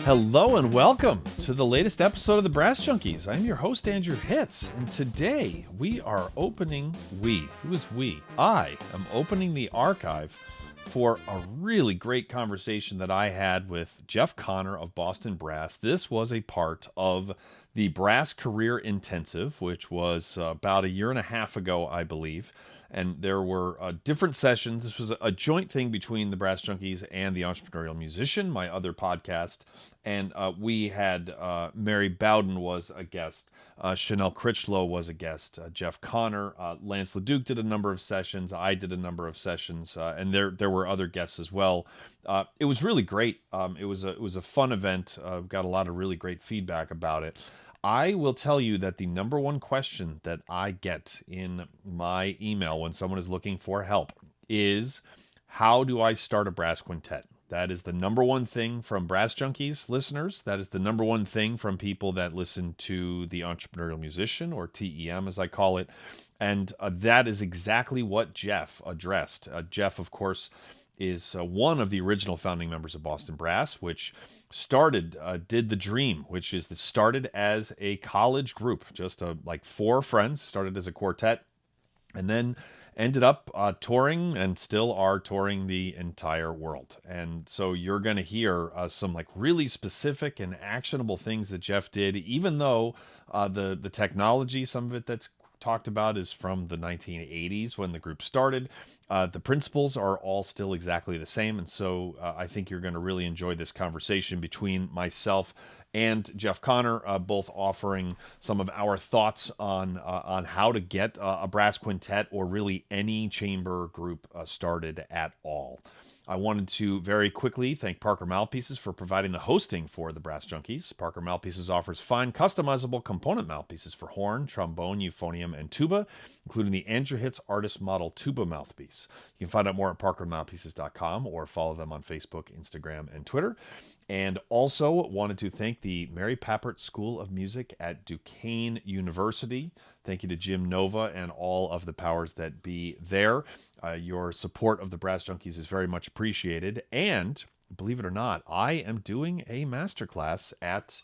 Hello and welcome to the latest episode of the Brass Junkies. I'm your host, Andrew Hitz, and today we are opening, who is we? I am opening the archive for a really great conversation that I had with Jeff Connor of Boston Brass. This was a part of the Brass Career Intensive, which was about a year and a half ago, I believe. And there were different sessions. This was a joint thing between the Brass Junkies and the Entrepreneurial Musician, my other podcast. And we had Mary Bowden was a guest. Chanel Critchlow was a guest. Jeff Connor, Lance LeDuc did a number of sessions. I did a number of sessions, and there were other guests as well. It was really great. It was a fun event. Got a lot of really great feedback about it. I will tell you that the number one question that I get in my email when someone is looking for help is, how do I start a brass quintet? That is the number one thing from Brass Junkies listeners. That is the number one thing from people that listen to the Entrepreneurial Musician, or TEM as I call it. And that is exactly what Jeff addressed. Jeff, of course, is one of the original founding members of Boston Brass, which started, did the Dream, which is started as a college group, just like four friends, started as a quartet, and then ended up touring and still are touring the entire world. And so you're going to hear some like really specific and actionable things that Jeff did, even though the technology, some of it that's talked about is from the 1980s when the group started. The principles are all still exactly the same. And so I think you're going to really enjoy this conversation between myself and Jeff Connor, both offering some of our thoughts on how to get a brass quintet or really any chamber group started at all. I wanted to very quickly thank Parker Mouthpieces for providing the hosting for the Brass Junkies. Parker Mouthpieces offers fine customizable component mouthpieces for horn, trombone, euphonium, and tuba, including the Andrew Hitz Artist Model Tuba Mouthpiece. You can find out more at parkermouthpieces.com or follow them on Facebook, Instagram, and Twitter. And also wanted to thank the Mary Papert School of Music at Duquesne University. Thank you to Jim Nova and all of the powers that be there. Your support of the Brass Junkies is very much appreciated. And believe it or not, I am doing a masterclass at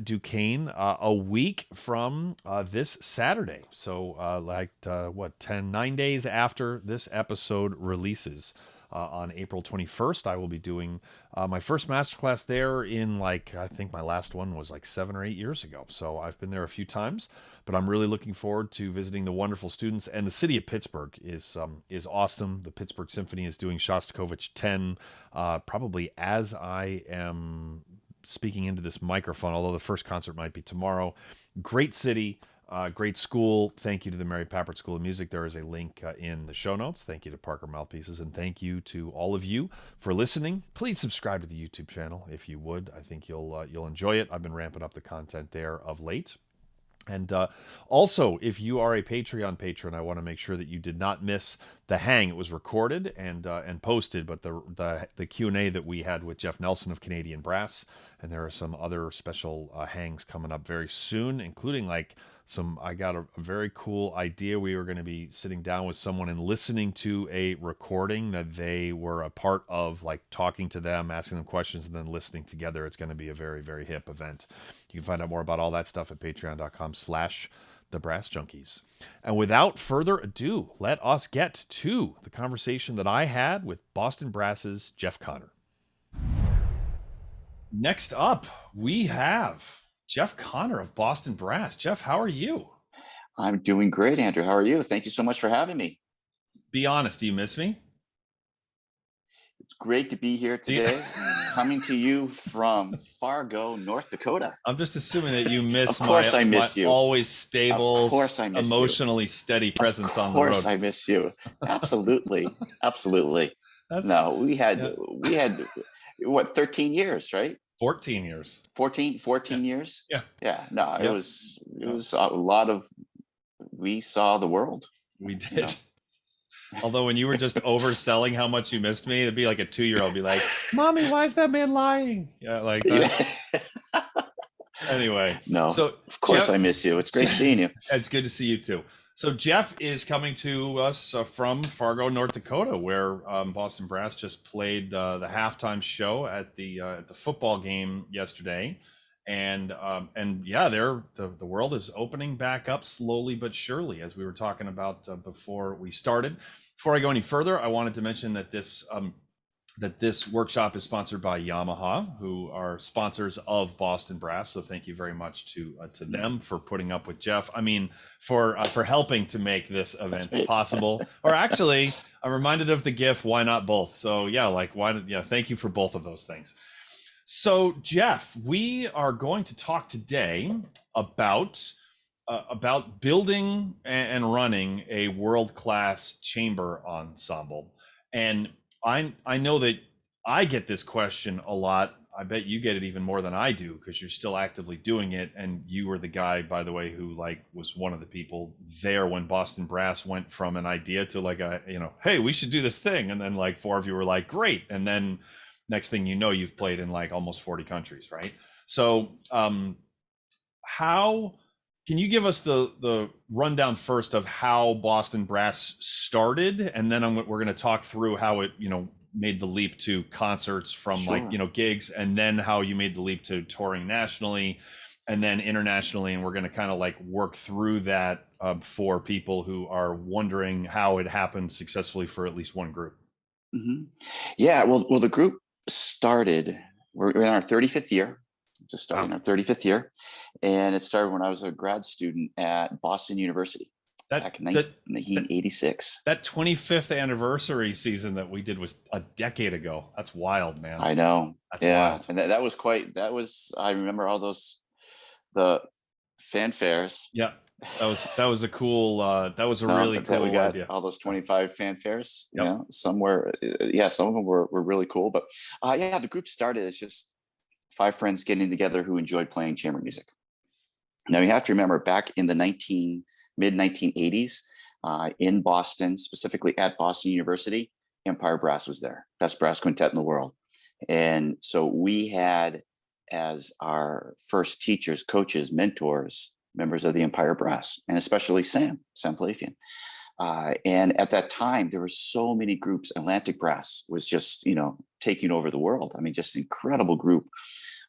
Duquesne a week from this Saturday. So 9 days after this episode releases. On April 21st, I will be doing my first masterclass there in I think my last one was 7 or 8 years ago. So I've been there a few times, but I'm really looking forward to visiting the wonderful students. And the city of Pittsburgh is awesome. The Pittsburgh Symphony is doing Shostakovich 10 probably as I am speaking into this microphone, although the first concert might be tomorrow. Great city. Great school. Thank you to the Mary Papert School of Music. There is a link in the show notes. Thank you to Parker Mouthpieces, and thank you to all of you for listening. Please subscribe to the YouTube channel if you would. I think you'll enjoy it. I've been ramping up the content there of late. And also, if you are a Patreon patron, I want to make sure that you did not miss the hang. It was recorded and posted, but the Q&A that we had with Jeff Nelson of Canadian Brass, and there are some other special hangs coming up very soon, including I got a very cool idea. We were going to be sitting down with someone and listening to a recording that they were a part of, talking to them, asking them questions, and then listening together. It's going to be a very, very hip event. You can find out more about all that stuff at patreon.com/thebrassjunkies. And without further ado, let us get to the conversation that I had with Boston Brass's Jeff Connor. Next up, we have Jeff Connor of Boston Brass. Jeff, how are you? I'm doing great, Andrew. How are you? Thank you so much for having me. Be honest, do you miss me? It's great to be here today, coming to you from Fargo, North Dakota. I'm just assuming that you miss Of course I miss you. Always stable, Of course I miss emotionally steady presence on the road. Of course I miss you. Absolutely. Absolutely. We had what, 13 years, right? 14 years. 14 years? Yeah. Yeah. No, it was a lot of, we saw the world. We did. Although when you were just overselling how much you missed me, it'd be like a 2-year-old be like, "Mommy, why is that man lying?" Yeah, like that. Yeah. Anyway. No. So of course, Jeff, I miss you. It's great seeing you. It's good to see you too. So Jeff is coming to us from Fargo, North Dakota, where Boston Brass just played the halftime show at the football game yesterday, and yeah, the world is opening back up slowly but surely, as we were talking about before we started. Before I go any further, I wanted to mention that this workshop is sponsored by Yamaha, who are sponsors of Boston Brass. So thank you very much to them for putting up with Jeff. I mean, for helping to make this event possible. Or actually, I'm reminded of the GIF. Why not both? So yeah, thank you for both of those things. So Jeff, we are going to talk today about building and running a world-class chamber ensemble. And I know that I get this question a lot. I bet you get it even more than I do, because you're still actively doing it. And you were the guy, by the way, who was one of the people there when Boston Brass went from an idea to hey, we should do this thing. And then 4 of you were like, great. And then next thing you know, you've played in almost 40 countries, right? So how can you give us the rundown first of how Boston Brass started, and then we're going to talk through how it made the leap to concerts from Sure. gigs, and then how you made the leap to touring nationally and then internationally, and we're going to kind of work through that for people who are wondering how it happened successfully for at least one group. Mm-hmm. Yeah. Well, the group started. We're in our 35th year. Just starting our 35th year, and it started when I was a grad student at Boston University back in 1986. That 25th anniversary season that we did was a decade ago. That's wild, man. I know. That's wild. And that was I remember all the fanfares. Yeah, that was a cool. That was a really cool we got idea. all those 25 fanfares. Yep. Some of them were really cool, but the group started as just 5 friends getting together who enjoyed playing chamber music. Now you have to remember, back in the mid 1980s, in Boston, specifically at Boston University, Empire Brass was there, best brass quintet in the world. And so we had as our first teachers, coaches, mentors, members of the Empire Brass, and especially Sam Palafian. And at that time, there were so many groups. Atlantic Brass was just, taking over the world. I mean, just an incredible group.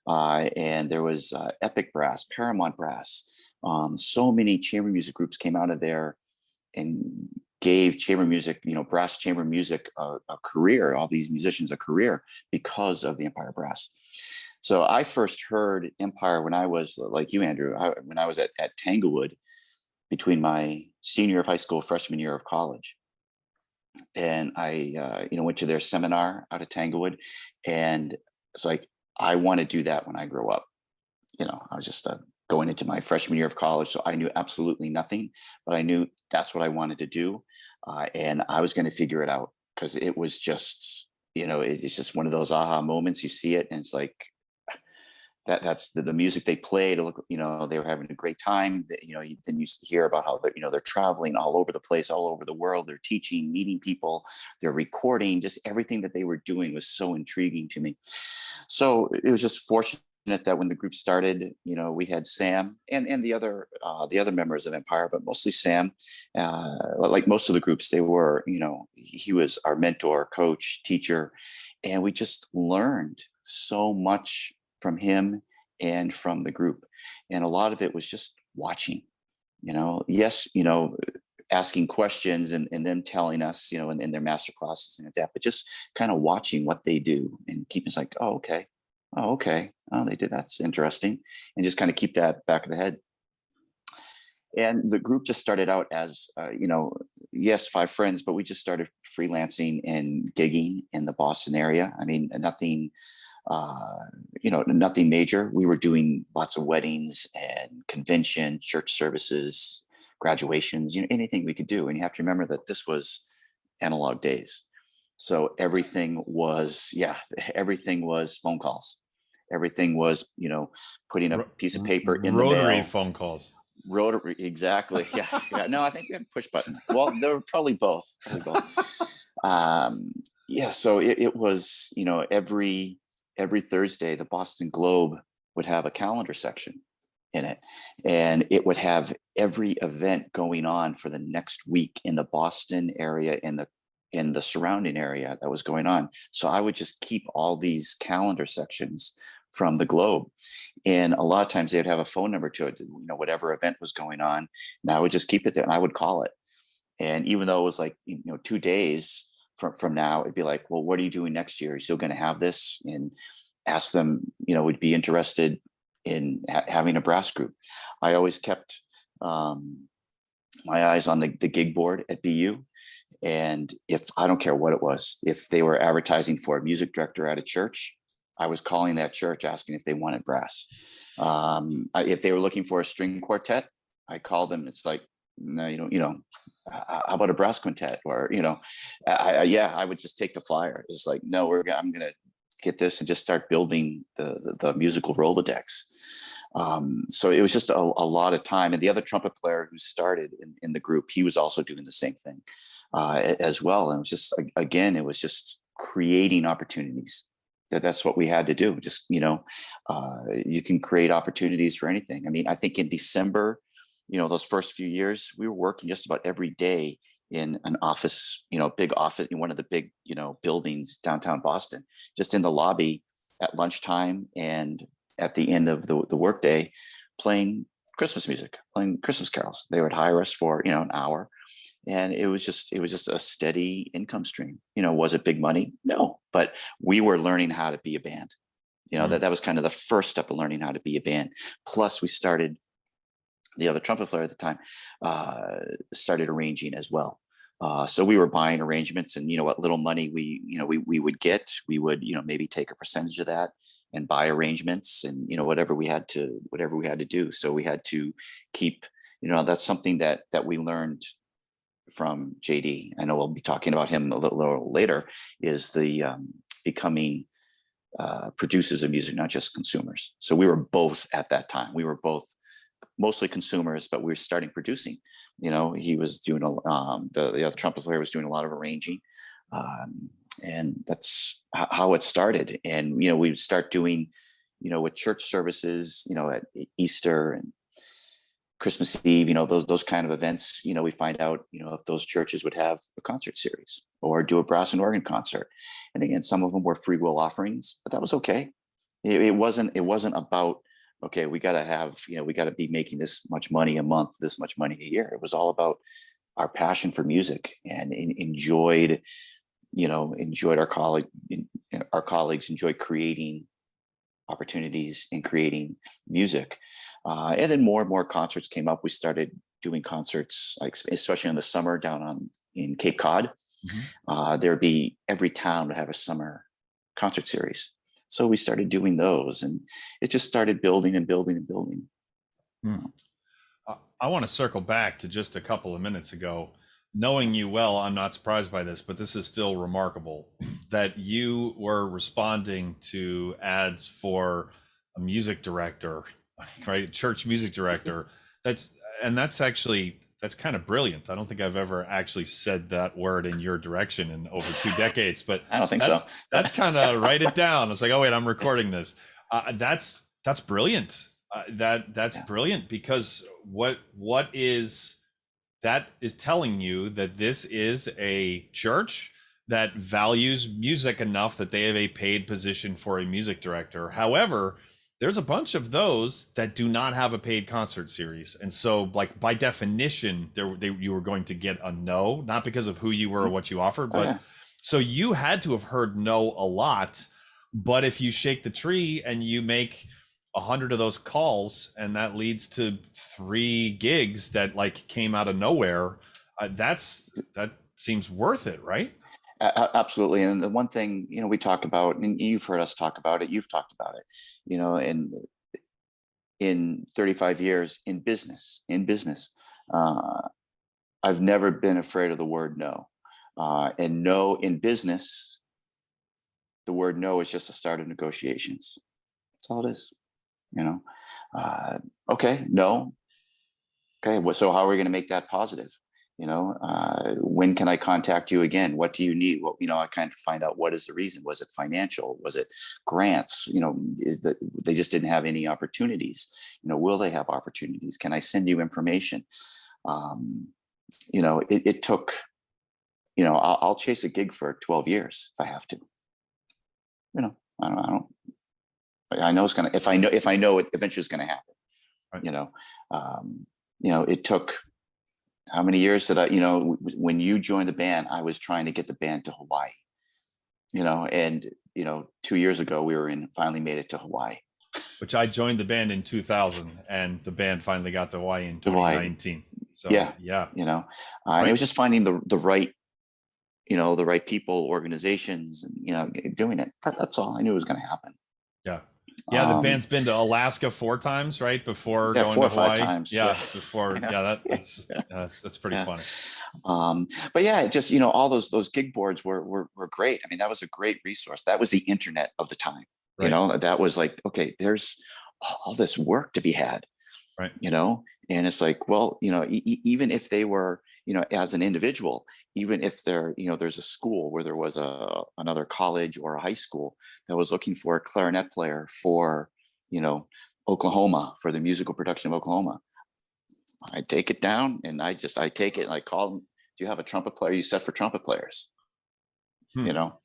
And there was Epic Brass, Paramount Brass. So many chamber music groups came out of there and gave chamber music, brass chamber music a career, all these musicians a career because of the Empire Brass. So I first heard Empire when I was, like you, Andrew, when I was at Tanglewood, between my senior year of high school, freshman year of college. And I, went to their seminar out of Tanglewood, and it's like, I want to do that when I grow up. I was just going into my freshman year of college, so I knew absolutely nothing, but I knew that's what I wanted to do, and I was going to figure it out, because it was just, it's just one of those aha moments. You see it, and it's like, that's the music they played. Look, they were having a great time. Then you hear about how they're traveling all over the place, all over the world. They're teaching, meeting people, they're recording. Just everything that they were doing was so intriguing to me. So it was just fortunate that when the group started, we had Sam and the other members of Empire, but mostly Sam. Like most of the groups, they were, he was our mentor, coach, teacher, and we just learned so much from him and from the group. And a lot of it was just watching, asking questions and them telling us, in their master classes and that, but just kind of watching what they do and keeping us like, oh, okay. Oh, they did. That's interesting. And just kind of keep that back of the head. And the group just started out as, yes, 5 friends, but we just started freelancing and gigging in the Boston area. I mean, nothing major. We were doing lots of weddings and conventions, church services, graduations, anything we could do. And you have to remember that this was analog days. So everything was phone calls. Everything was, putting a piece of paper in the mail. Rotary phone calls. Rotary, exactly. Yeah. No, I think we had a push button. Well, there were probably both. So it was, every Thursday, the Boston Globe would have a calendar section, in it, and it would have every event going on for the next week in the Boston area, in the surrounding area that was going on. So I would just keep all these calendar sections from the globe, and a lot of times they'd have a phone number to it, whatever event was going on, and I would just keep it there, and I would call it. And even though it was like 2 days from now, it'd be like, well, what are you doing next year? Are you still going to have this? And ask them, would be interested in having a brass group. I always kept my eyes on the gig board at BU. And if I don't care what it was, if they were advertising for a music director at a church, I was calling that church asking if they wanted brass. If they were looking for a string quartet, I called them. It's like, no, how about a brass quintet? Or, I would just take the flyer. It's like, no, I'm going to get this and just start building the musical Rolodex. So it was just a lot of time. And the other trumpet player who started in the group, he was also doing the same thing as well. And it was just, again, it was just creating opportunities. That's what we had to do. Just, you can create opportunities for anything. I mean, I think in December, those first few years, we were working just about every day in an office, big office in one of the big, buildings downtown Boston, just in the lobby at lunchtime and at the end of the workday, playing Christmas music, playing Christmas carols. They would hire us for, an hour. And it was just a steady income stream. Was it big money? No, but we were learning how to be a band. That was kind of the first step of learning how to be a band. Plus we started, the other trumpet player at the time started arranging as well. So we were buying arrangements, and what little money we would get, we would maybe take a percentage of that and buy arrangements, and whatever we had to do. So we had to keep, that's something that we learned from JD. I know we'll be talking about him a little later. Is the becoming producers of music, not just consumers. So we were both at that time. We were both mostly consumers, but we were starting producing. He was doing the other trumpet player was doing a lot of arranging, and that's how it started. And we would start doing, with church services, at Easter and Christmas Eve, those kind of events. We find out, if those churches would have a concert series or do a brass and organ concert. And again, some of them were free will offerings, but that was okay. It wasn't about, okay, we got to be making this much money a month, this much money a year. It was all about our passion for music, and enjoyed our colleagues enjoyed creating opportunities and creating music. And then more and more concerts came up. We started doing concerts, like especially in the summer down in Cape Cod. Mm-hmm. There'd be, every town would have a summer concert series. So we started doing those, and it just started building and building and building. I want to circle back to just a couple of minutes ago. Knowing you well, I'm not surprised by this, but this is still remarkable that you were responding to ads for a music director, right? Church music director. That's kind of brilliant. I don't think I've ever actually said that word in your direction in over 2 decades, but I don't think so. That's kind of, write it down. It's like, oh wait, I'm recording this. That's brilliant. That's brilliant, because what is that is telling you that this is a church that values music enough that they have a paid position for a music director. However, there's a bunch of those that do not have a paid concert series. And so, like, by definition, you were going to get a no, not because of who you were or what you offered, but so you had to have heard no a lot. But if you shake the tree and you make 100 of those calls, and that leads to 3 gigs that like came out of nowhere, that seems worth it, right? Absolutely. And the one thing, we talk about, and you've heard us talk about it, you've talked about it, and in 35 years in business, I've never been afraid of the word no. And no in business, the word no is just the start of negotiations. That's all it is. Okay, no. Okay, well, so how are we going to make that positive? When can I contact you again? What do you need? Well, I kind of find out what is the reason. Was it financial? Was it grants? Is that they just didn't have any opportunities? Will they have opportunities? Can I send you information? It took, I'll chase a gig for 12 years if I have to. I know it's gonna, if I know it eventually is gonna happen. Right. It took, how many years did I, when you joined the band, I was trying to get the band to Hawaii, and 2 years ago we finally made it to Hawaii. Which I joined the band in 2000, and the band finally got to Hawaii in 2019. So yeah. And it was just finding the right, the right people, organizations, and doing it. That's all. I knew it was going to happen. Yeah, the band's been to Alaska 4 times, right? Before going 4 or to Hawaii. 5 times. Before. That's pretty funny. But yeah, just all those gig boards were great. I mean, that was a great resource. That was the internet of the time. Right. That was like, okay, there's all this work to be had. Right. And it's like, well, even if they were, as an individual, even if there's a school where there was another college or a high school that was looking for a clarinet player for, Oklahoma, for the musical production of Oklahoma, I take it down and I take it and I call them. Do you have a trumpet player? You set for trumpet players? No,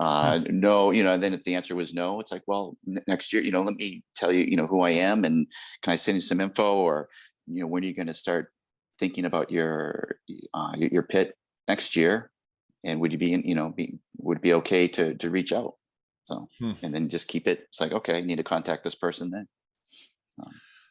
and then if the answer was no, it's like, well, next year, let me tell you, who I am, and can I send you some info, or, when are you going to start thinking about your pit next year, and would you would it be okay to reach out? So, and then just keep it. It's like, okay, I need to contact this person then.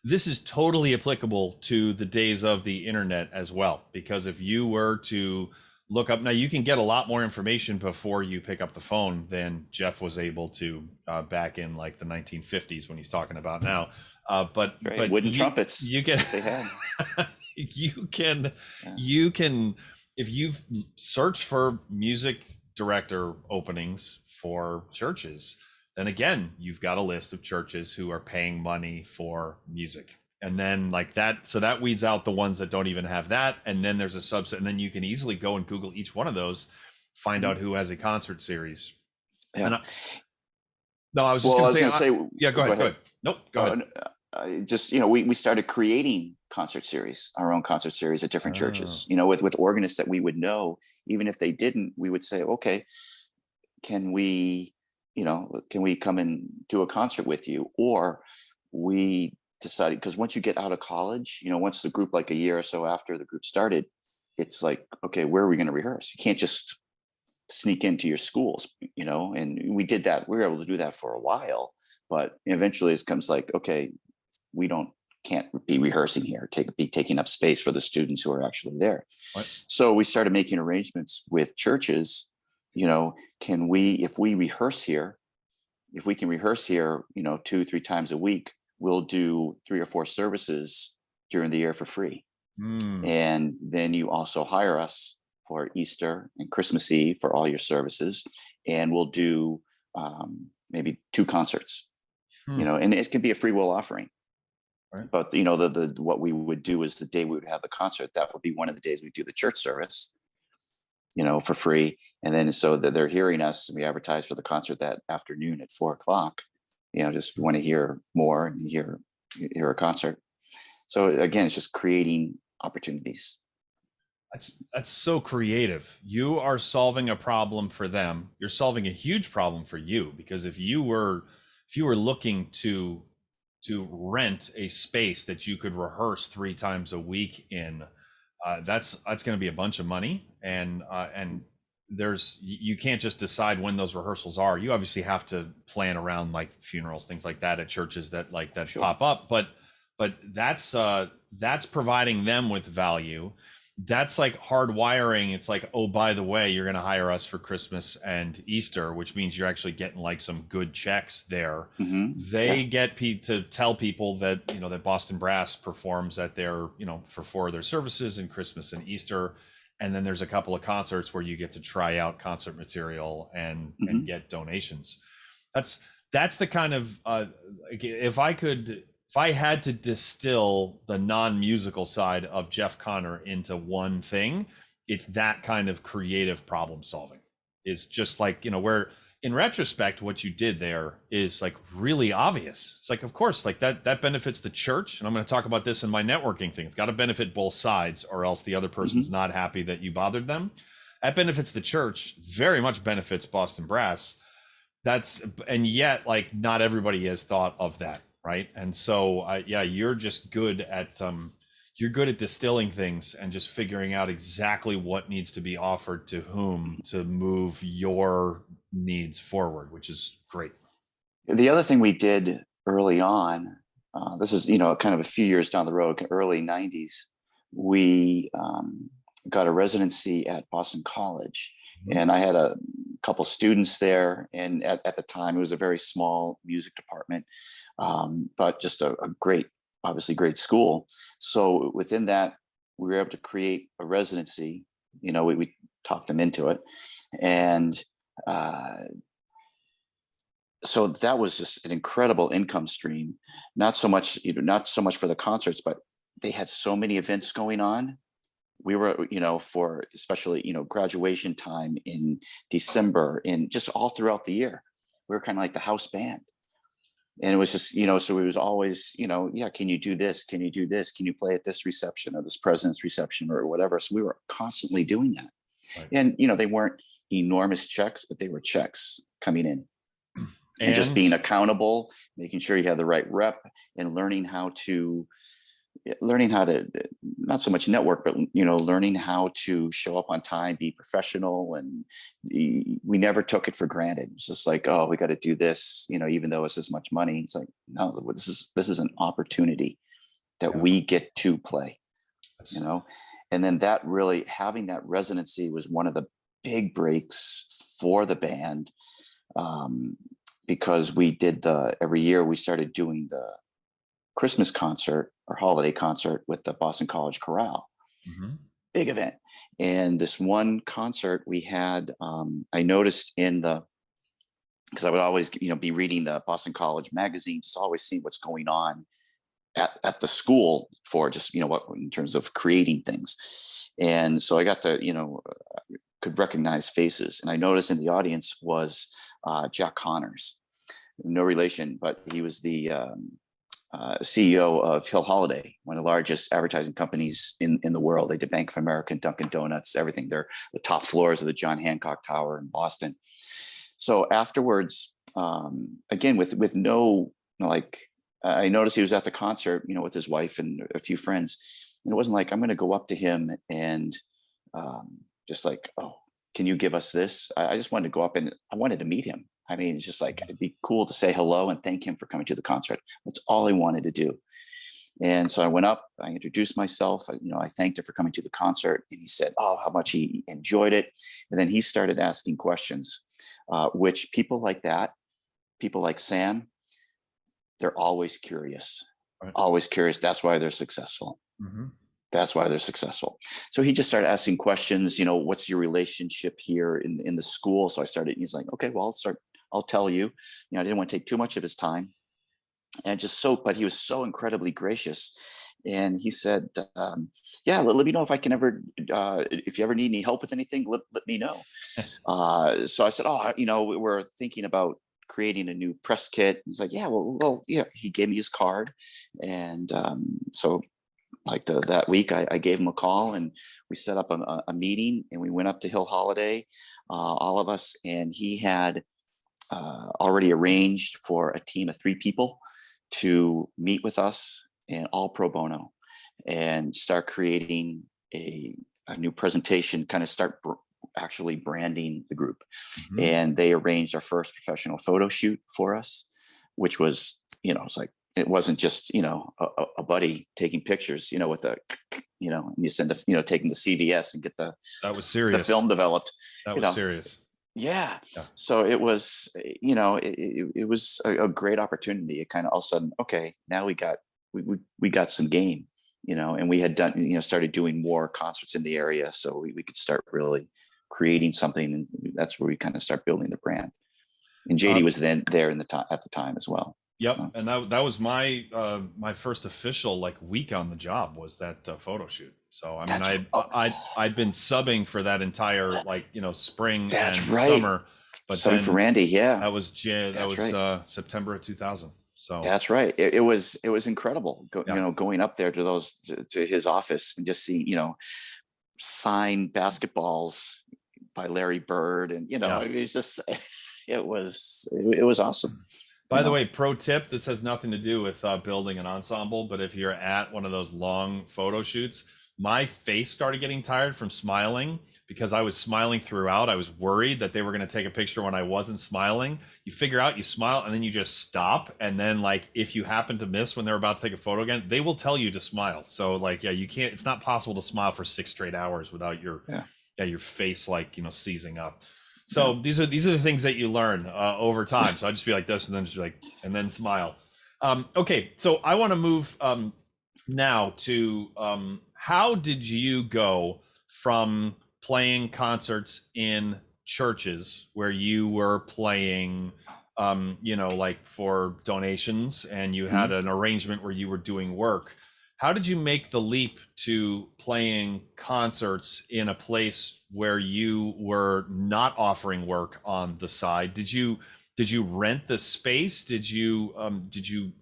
This is totally applicable to the days of the internet as well, because if you were to look up, now you can get a lot more information before you pick up the phone than Jeff was able to back in like the 1950s when he's talking about now. But wooden trumpets you can they had. you can if you've searched for music director openings for churches, then again, you've got a list of churches who are paying money for music. And then like that, so that weeds out the ones that don't even have that. And then there's a subset, and then you can easily go and Google each one of those, find out who has a concert series. Yeah. I was just going to say, go ahead. Nope, go ahead. We started creating concert series, our own concert series at different churches, with organists that we would know. Even if they didn't, we would say, okay, can we come and do a concert with you? Or we decided, because once you get out of college, once the group, like a year or so after the group started, it's like, okay, where are we going to rehearse? You can't just sneak into your schools, and we did that. We were able to do that for a while, but eventually it comes like, okay, we can't be rehearsing here, be taking up space for the students who are actually there. What? So we started making arrangements with churches. Can we, if we rehearse here, if we can rehearse here, 2-3 times a week, we'll do 3 or 4 services during the year for free. And then you also hire us for Easter and Christmas Eve for all your services. And we'll do maybe 2 concerts, and it can be a free will offering. Right. But, what we would do is the day we would have the concert, that would be one of the days we do the church service, for free. And then so that they're hearing us, and we advertise for the concert that afternoon at 4:00. Just want to hear more and hear a concert. So again, it's just creating opportunities. That's so creative. You are solving a problem for them. You're solving a huge problem for you, because if you were looking to rent a space that you could rehearse 3 times a week in, that's going to be a bunch of money, and you can't just decide when those rehearsals are. You obviously have to plan around like funerals, things like that at churches that sure. pop up. But that's providing them with value. That's like hardwiring. It's like, oh, by the way, you're going to hire us for Christmas and Easter, which means you're actually getting like some good checks there. They get to tell people that, that Boston Brass performs at their, for 4 of their services in Christmas and Easter. And then there's a couple of concerts where you get to try out concert material and get donations. That's the kind of, if I could if I had to distill the non-musical side of Jeff Connor into one thing, it's that kind of creative problem solving. It's just like, where in retrospect, what you did there is like really obvious. It's like, of course, like that benefits the church. And I'm going to talk about this in my networking thing. It's got to benefit both sides, or else the other person's not happy that you bothered them. That benefits the church, very much benefits Boston Brass. And yet, like, not everybody has thought of that, right? And so you're just good at distilling things and just figuring out exactly what needs to be offered to whom to move your needs forward, which is great. The other thing we did early on, this is kind of a few years down the road, early 90s, we got a residency at Boston College. And I had a couple students there, and at the time it was a very small music department, but just a great, obviously great school. So within that, we were able to create a residency. We talked them into it, and so that was just an incredible income stream. Not so much for the concerts, but they had so many events going on. We were, for especially, graduation time in December, and just all throughout the year, we were kind of like the house band. And it was just, so it was always, can you do this? Can you do this? Can you play at this reception or this president's reception or whatever? So we were constantly doing that. Right. And, they weren't enormous checks, but they were checks coming in. And just being accountable, making sure you have the right rep, and learning how to not so much network, but learning how to show up on time, be professional. And we never took it for granted. It's just like, oh, we got to do this, even though it's this much money. It's like, no, this is an opportunity that we get to play. And then that really, having that residency was one of the big breaks for the band, because we did every year we started doing the Christmas concert or holiday concert with the Boston College Chorale. Big event. And this one concert we had, I noticed because I would always, be reading the Boston College magazine, just always seeing what's going on at the school for just, what in terms of creating things. And so I got to, could recognize faces. And I noticed in the audience was Jack Connors, no relation, but he was the CEO of Hill Holiday, one of the largest advertising companies in the world. They did Bank of America, Dunkin' Donuts, everything. They're the top floors of the John Hancock Tower in Boston. So afterwards, again, with no, I noticed he was at the concert, with his wife and a few friends. And it wasn't like, I'm going to go up to him and just like, oh, can you give us this? I just wanted to go up and I wanted to meet him. I mean, it's just like, it'd be cool to say hello and thank him for coming to the concert. That's all I wanted to do. And so I went up, I introduced myself, I thanked him for coming to the concert, and he said, oh, how much he enjoyed it. And then he started asking questions, which people like that, people like Sam, they're always curious, always curious. That's why they're successful. That's why they're successful. So he just started asking questions, what's your relationship here in the school? So he's like, okay, well, I'll tell you. I didn't want to take too much of his time. And but he was so incredibly gracious. And he said, let me know if I can ever, if you ever need any help with anything, let me know. So I said, we're thinking about creating a new press kit. He's like, yeah, he gave me his card. And so like that week, I gave him a call, and we set up a meeting, and we went up to Hill Holiday, all of us, and he had already arranged for a team of 3 people to meet with us, and all pro bono, and start creating a new presentation, kind of start actually branding the group. And they arranged our first professional photo shoot for us, which was, it's like, it wasn't just, a buddy taking pictures, with and you send taking the CVS and get that was serious. The film developed. That was serious. Yeah. So it was, it was a great opportunity. It kind of all of a sudden, okay, now we got some game, and we had done, started doing more concerts in the area. So we could start really creating something. And that's where we kind of start building the brand. And JD was then there at the time as well. Yep, So, and that was my my first official like week on the job was that photo shoot. So I mean, that's I'd been subbing for that entire like spring that's and right. summer, but Something for then Randy. Yeah, that that's was right. September of 2000. So That's right. It was incredible. yeah, Going up there to to his office and just see, signed basketballs by Larry Bird, and yeah. it was just it was awesome. By the way, pro tip: this has nothing to do with building an ensemble, but if you're at one of those long photo shoots, my face started getting tired from smiling because I was smiling throughout. I was worried that they were going to take a picture when I wasn't smiling. You figure out, you smile, and then you just stop. And then, like, if you happen to miss when they're about to take a photo again, they will tell you to smile. So, like, yeah, you can't. It's not possible to smile for 6 straight hours without your your face like seizing up. So these are the things that you learn over time. So I just be like this, and then just like, and then smile. Okay, so I want to move now to how did you go from playing concerts in churches where you were playing, like for donations, and you had an arrangement where you were doing work. How did you make the leap to playing concerts in a place where you were not offering work on the side? Did you rent the space?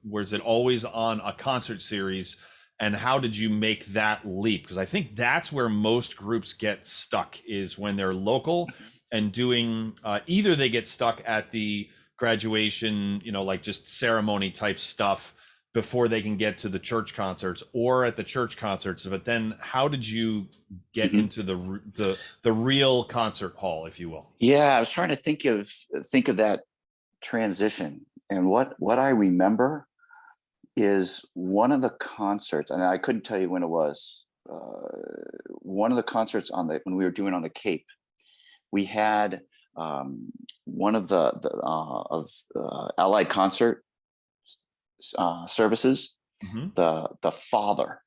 Was it always on a concert series? And how did you make that leap? Because I think that's where most groups get stuck, is when they're local and doing either they get stuck at the graduation, like just ceremony type stuff before they can get to the church concerts, or at the church concerts. But then how did you get Mm-hmm. into the real concert hall, if you will? Yeah, I was trying to think of that transition, and what I remember is one of the concerts, and I couldn't tell you when it was. One of the concerts when we were doing on the Cape, we had one of the Allied concert services. Mm-hmm. The father,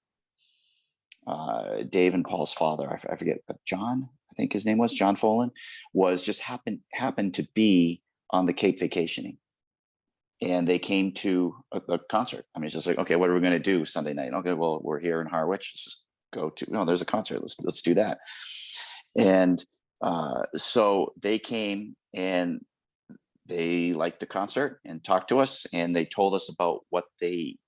Dave and Paul's father, I forget, but John, I think his name was John Folan, was just happened to be on the Cape vacationing, and they came to a concert. I mean, it's just like, okay, what are we going to do Sunday night? Okay, well, we're here in Harwich. Let's just go to. No, there's a concert. Let's do that. And so they came and they liked the concert and talked to us, and they told us about what they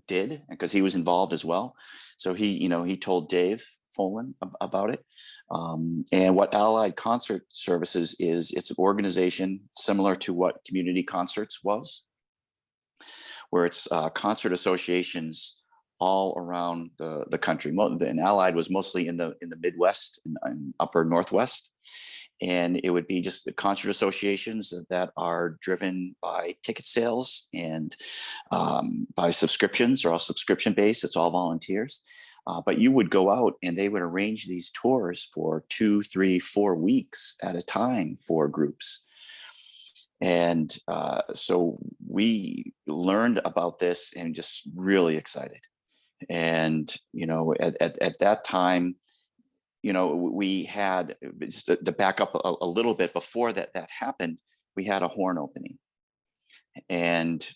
did, because he was involved as well. So he told Dave Folan about it. And what Allied Concert Services is, it's an organization similar to what Community Concerts was, where it's concert associations all around the country. And Allied was mostly in the Midwest and upper Northwest. And it would be just the concert associations that are driven by ticket sales and by subscriptions. They're all subscription based. It's all volunteers. But you would go out and they would arrange these tours for 2, 3, 4 weeks at a time for groups. And so we learned about this and just really excited. And, at that time, we had, just to back up a little bit before that happened, we had a horn opening. And,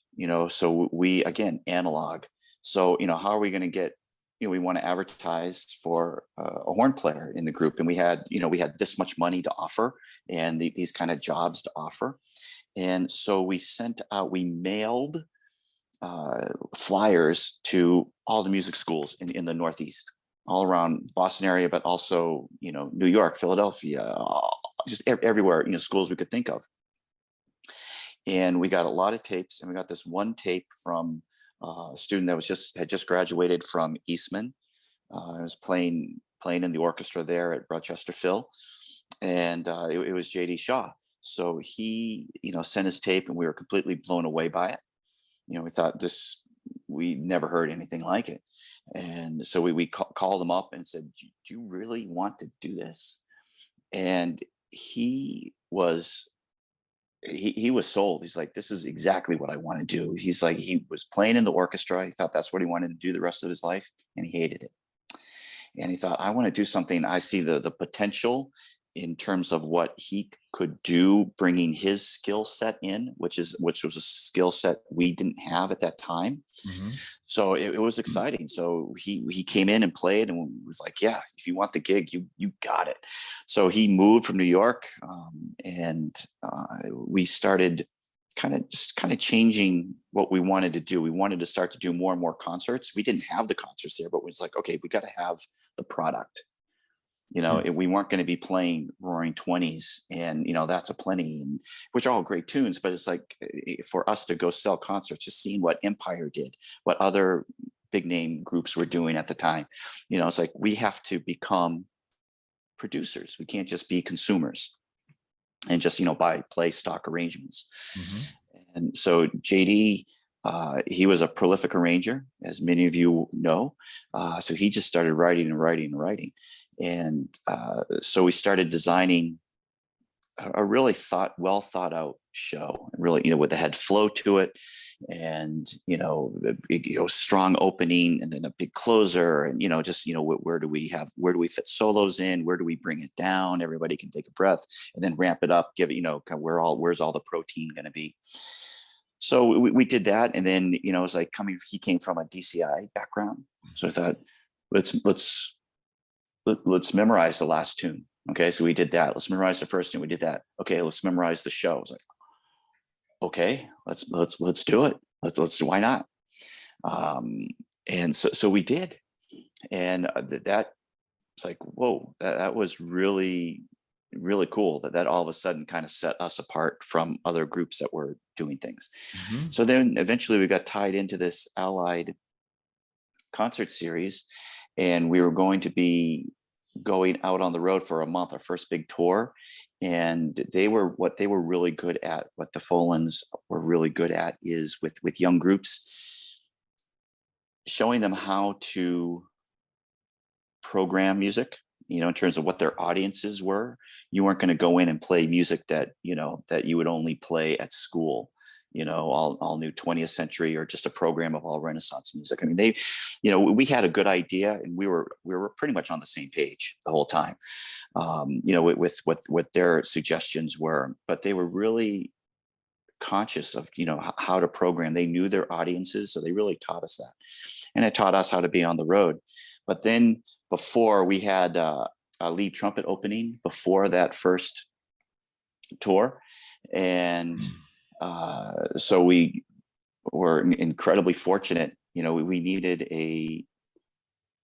so we, again, analog. So, how are we going to get, we want to advertise for a horn player in the group. And we had this much money to offer, and these kind of jobs to offer. And so we mailed flyers to all the music schools in the Northeast, all around Boston area, but also, New York, Philadelphia, just everywhere, schools we could think of. And we got a lot of tapes, and we got this one tape from a student that had just graduated from Eastman. I was playing in the orchestra there at Rochester Phil, and it was J.D. Shaw. So he, sent his tape, and we were completely blown away by it. We thought we never heard anything like it. And so we called him up and said, do you really want to do this? And he was sold. He's like, this is exactly what I want to do. He's like, he was playing in the orchestra. He thought that's what he wanted to do the rest of his life, and he hated it. And he thought, I want to do something. I see the potential in terms of what he could do, bringing his skill set in, which was a skill set we didn't have at that time. Mm-hmm. So it was exciting. So he came in and played and was like, yeah, if you want the gig, you got it. So he moved from New York, and we started kind of changing what we wanted to do. We wanted to start to do more and more concerts. We didn't have the concerts there, but it was like, okay, we got to have the product. We weren't going to be playing Roaring 20s, and that's a plenty, and which are all great tunes, but it's like, for us to go sell concerts, just seeing what Empire did, what other big name groups were doing at the time. It's like, we have to become producers. We can't just be consumers and just play stock arrangements. Mm-hmm. And so JD, he was a prolific arranger, as many of you know. So he just started writing and writing and writing. And so we started designing a really well thought out show, really, with the head flow to it, and strong opening, and then a big closer, and where do we fit solos in, where do we bring it down, everybody can take a breath, and then ramp it up, give it, where's all the protein going to be. So we did that, and then it was like he came from a DCI background, so I thought, let's memorize the last tune. Okay, so we did that. Let's memorize the first tune. We did that. Okay, let's memorize the show. I was like, okay, let's do it. Let's why not? And so we did, and that was like, whoa, that was really, really cool. That all of a sudden kind of set us apart from other groups that were doing things. Mm-hmm. So then eventually we got tied into this Allied concert series, and we were going to be going out on the road for a month, our first big tour. And what they were really good at, what the Folans were really good at, is with young groups, showing them how to program music, in terms of what their audiences were. You weren't going to go in and play music that you would only play at school, all new 20th century, or just a program of all Renaissance music. I mean, we had a good idea, and we were pretty much on the same page the whole time, with what their suggestions were, but they were really conscious of, how to program. They knew their audiences, so they really taught us that, and it taught us how to be on the road. But then, before we had a lead trumpet opening before that first tour, and so we were incredibly fortunate. We needed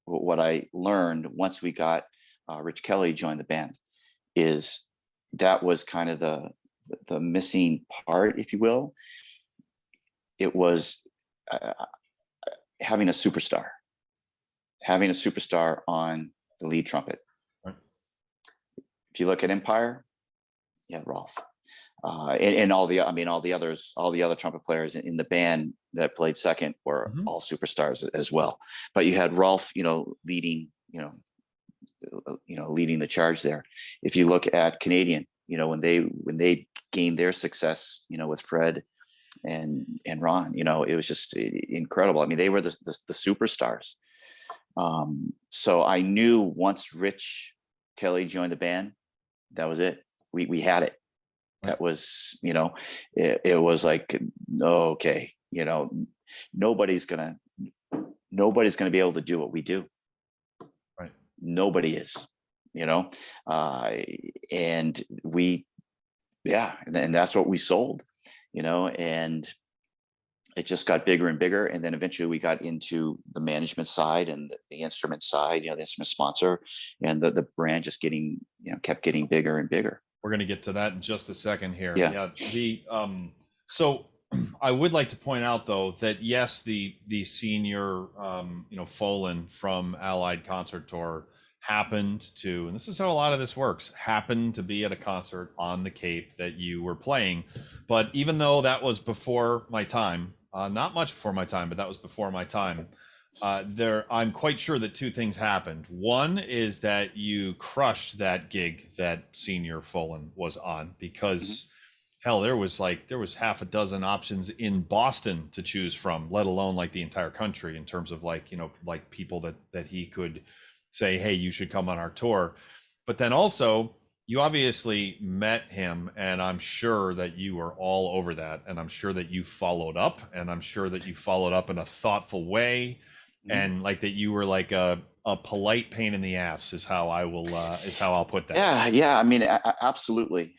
what I learned once we got Rich Kelly joined the band, is that was kind of the missing part, if you will. It was having a superstar on the lead trumpet. Right. If you look at Empire, yeah, Rolf. And all the other trumpet players in the band that played second were Mm-hmm. all superstars as well. But you had Rolf, leading the charge there. If you look at Canadian, when they gained their success, with Fred and Ron, it was just incredible. I mean, they were the superstars. So I knew once Rich Kelly joined the band, that was it. We had it. That was, it was like, okay, nobody's gonna be able to do what we do. Right. Nobody is, and and that's what we sold, and it just got bigger and bigger. And then eventually we got into the management side and the instrument side, the instrument sponsor, and the brand just kept getting bigger and bigger. We're going to get to that in just a second here. Yeah. So I would like to point out, though, that yes, the senior, Folan from Allied Concert Tour happened to, and this is how a lot of this works, happened to be at a concert on the Cape that you were playing. But even though that was before my time, not much before my time, but that was before my time, I'm quite sure that two things happened. One is that you crushed that gig that senior Folan was on, because hell, there was half a dozen options in Boston to choose from, let alone like the entire country, in terms of like people that he could say, hey, you should come on our tour. But then also You obviously met him, and I'm sure that you were all over that, and I'm sure that you followed up, and I'm sure that you followed up in a thoughtful way, Mhm. and like that you were like a polite pain in the ass is how I'll put that. Yeah. I mean, absolutely.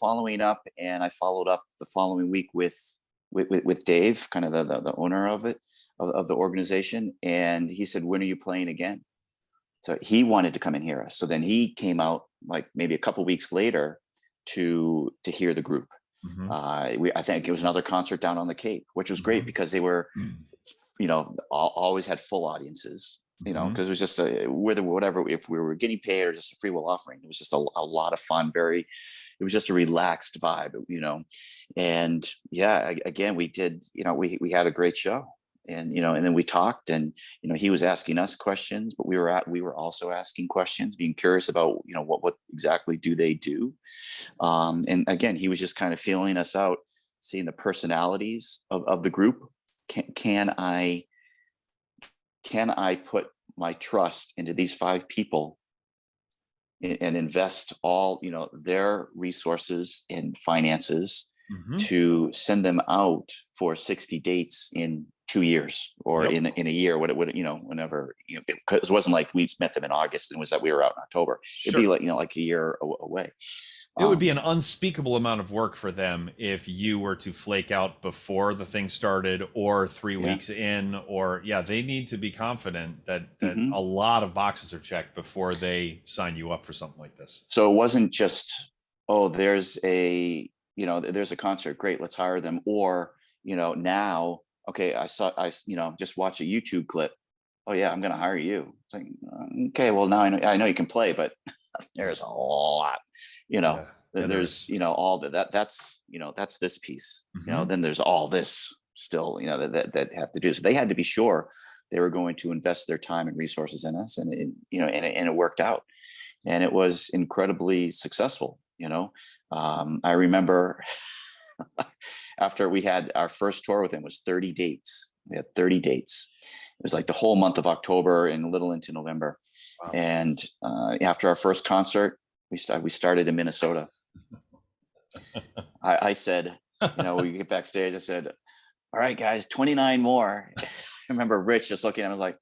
Following up, and I followed up the following week with Dave, kind of the owner of it, of the organization, and he said, "When are you playing again?" So he wanted to come and hear us. So then he came out like maybe a couple weeks later to hear the group. Hmm. I think it was another concert down on the Cape, which was great Hmm. because they were, always had full audiences. Hmm. Because it was just whether whatever, if we were getting paid or just a free will offering, it was just a lot of fun. It was just a relaxed vibe. And yeah, again, we did. We had a great show, and then we talked, and he was asking us questions, but we were also asking questions, being curious about what exactly do they do. And again, he was just kind of feeling us out, seeing the personalities of the group. Can I put my trust into these 5 people and invest all their resources and finances Hmm. to send them out for 60 dates in 2 years, or Yep. in a year, what it would, whenever, because it wasn't like we met them in August and it was that we were out in October. It'd be Sure. like a year away. It would be an um unspeakable amount of work for them if you were to flake out before the thing started or three yeah. weeks in, or yeah, they need to be confident that a Hmm. lot of boxes are checked before they sign you up for something like this. So it wasn't just, oh, there's a concert, great, let's hire them. Or now, okay, I just watch a YouTube clip. Oh yeah, I'm going to hire you. It's like, okay, well, now I know you can play, but there's a lot, you know Yeah. Yeah, there there's is. all that's this piece, Hmm. then there's all this still, that have to do. So they had to be sure they were going to invest their time and resources in us, and it worked out, and it was incredibly successful. I remember after we had our first tour with him, was 30 dates. We had 30 dates. It was like the whole month of October and a little into November. Wow. And after our first concert, we started in Minnesota. I said, we get backstage. I said, "All right, guys, 29 more." I remember Rich just looking at me like,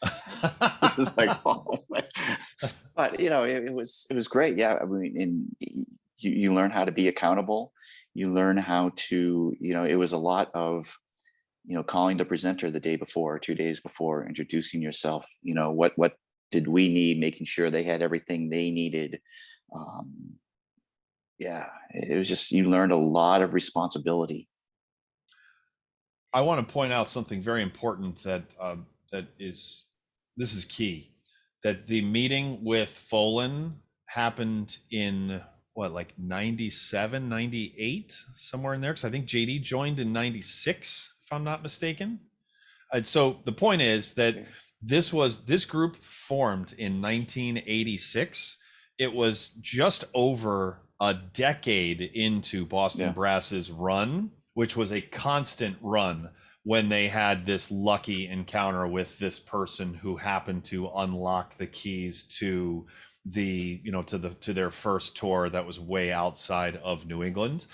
this is like, oh my. But it was great. Yeah, I mean, and you learn how to be accountable. You learn how to, it was a lot of, calling the presenter the day before, 2 days before, introducing yourself. What did we need, making sure they had everything they needed. Um, yeah, it was just, you learned a lot of responsibility. I want to point out something very important that is this is key. That the meeting with Folan happened in what, like 97, 98, somewhere in there, because I think JD joined in 96, if I'm not mistaken. And so the point is that this group formed in 1986. It was just over a decade into Boston Yeah. Brass's run, which was a constant run, when they had this lucky encounter with this person who happened to unlock the keys to to their first tour that was way outside of New England.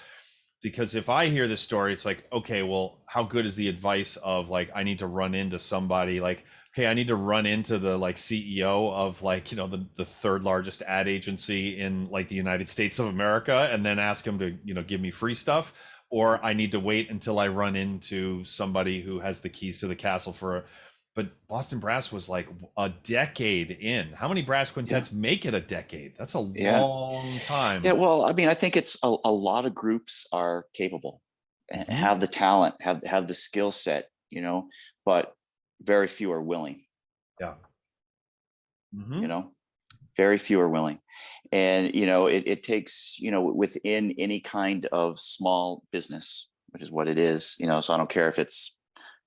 Because if I hear this story, it's like, okay, well, how good is the advice of like, I need to run into somebody, like, okay, I need to run into the like CEO of like, the third largest ad agency in like the United States of America, and then ask him to, give me free stuff. Or I need to wait until I run into somebody who has the keys to the castle but Boston Brass was like a decade in. How many brass Yeah. quintets make it a decade? That's a Yeah. long Yeah. time. Well, I mean, I think it's a lot of groups are capable, Hmm. have the talent, have the skill set, but very few are willing, Yeah. you Hmm. know, very few are willing. And, it takes, within any kind of small business, which is what it is, so I don't care if it's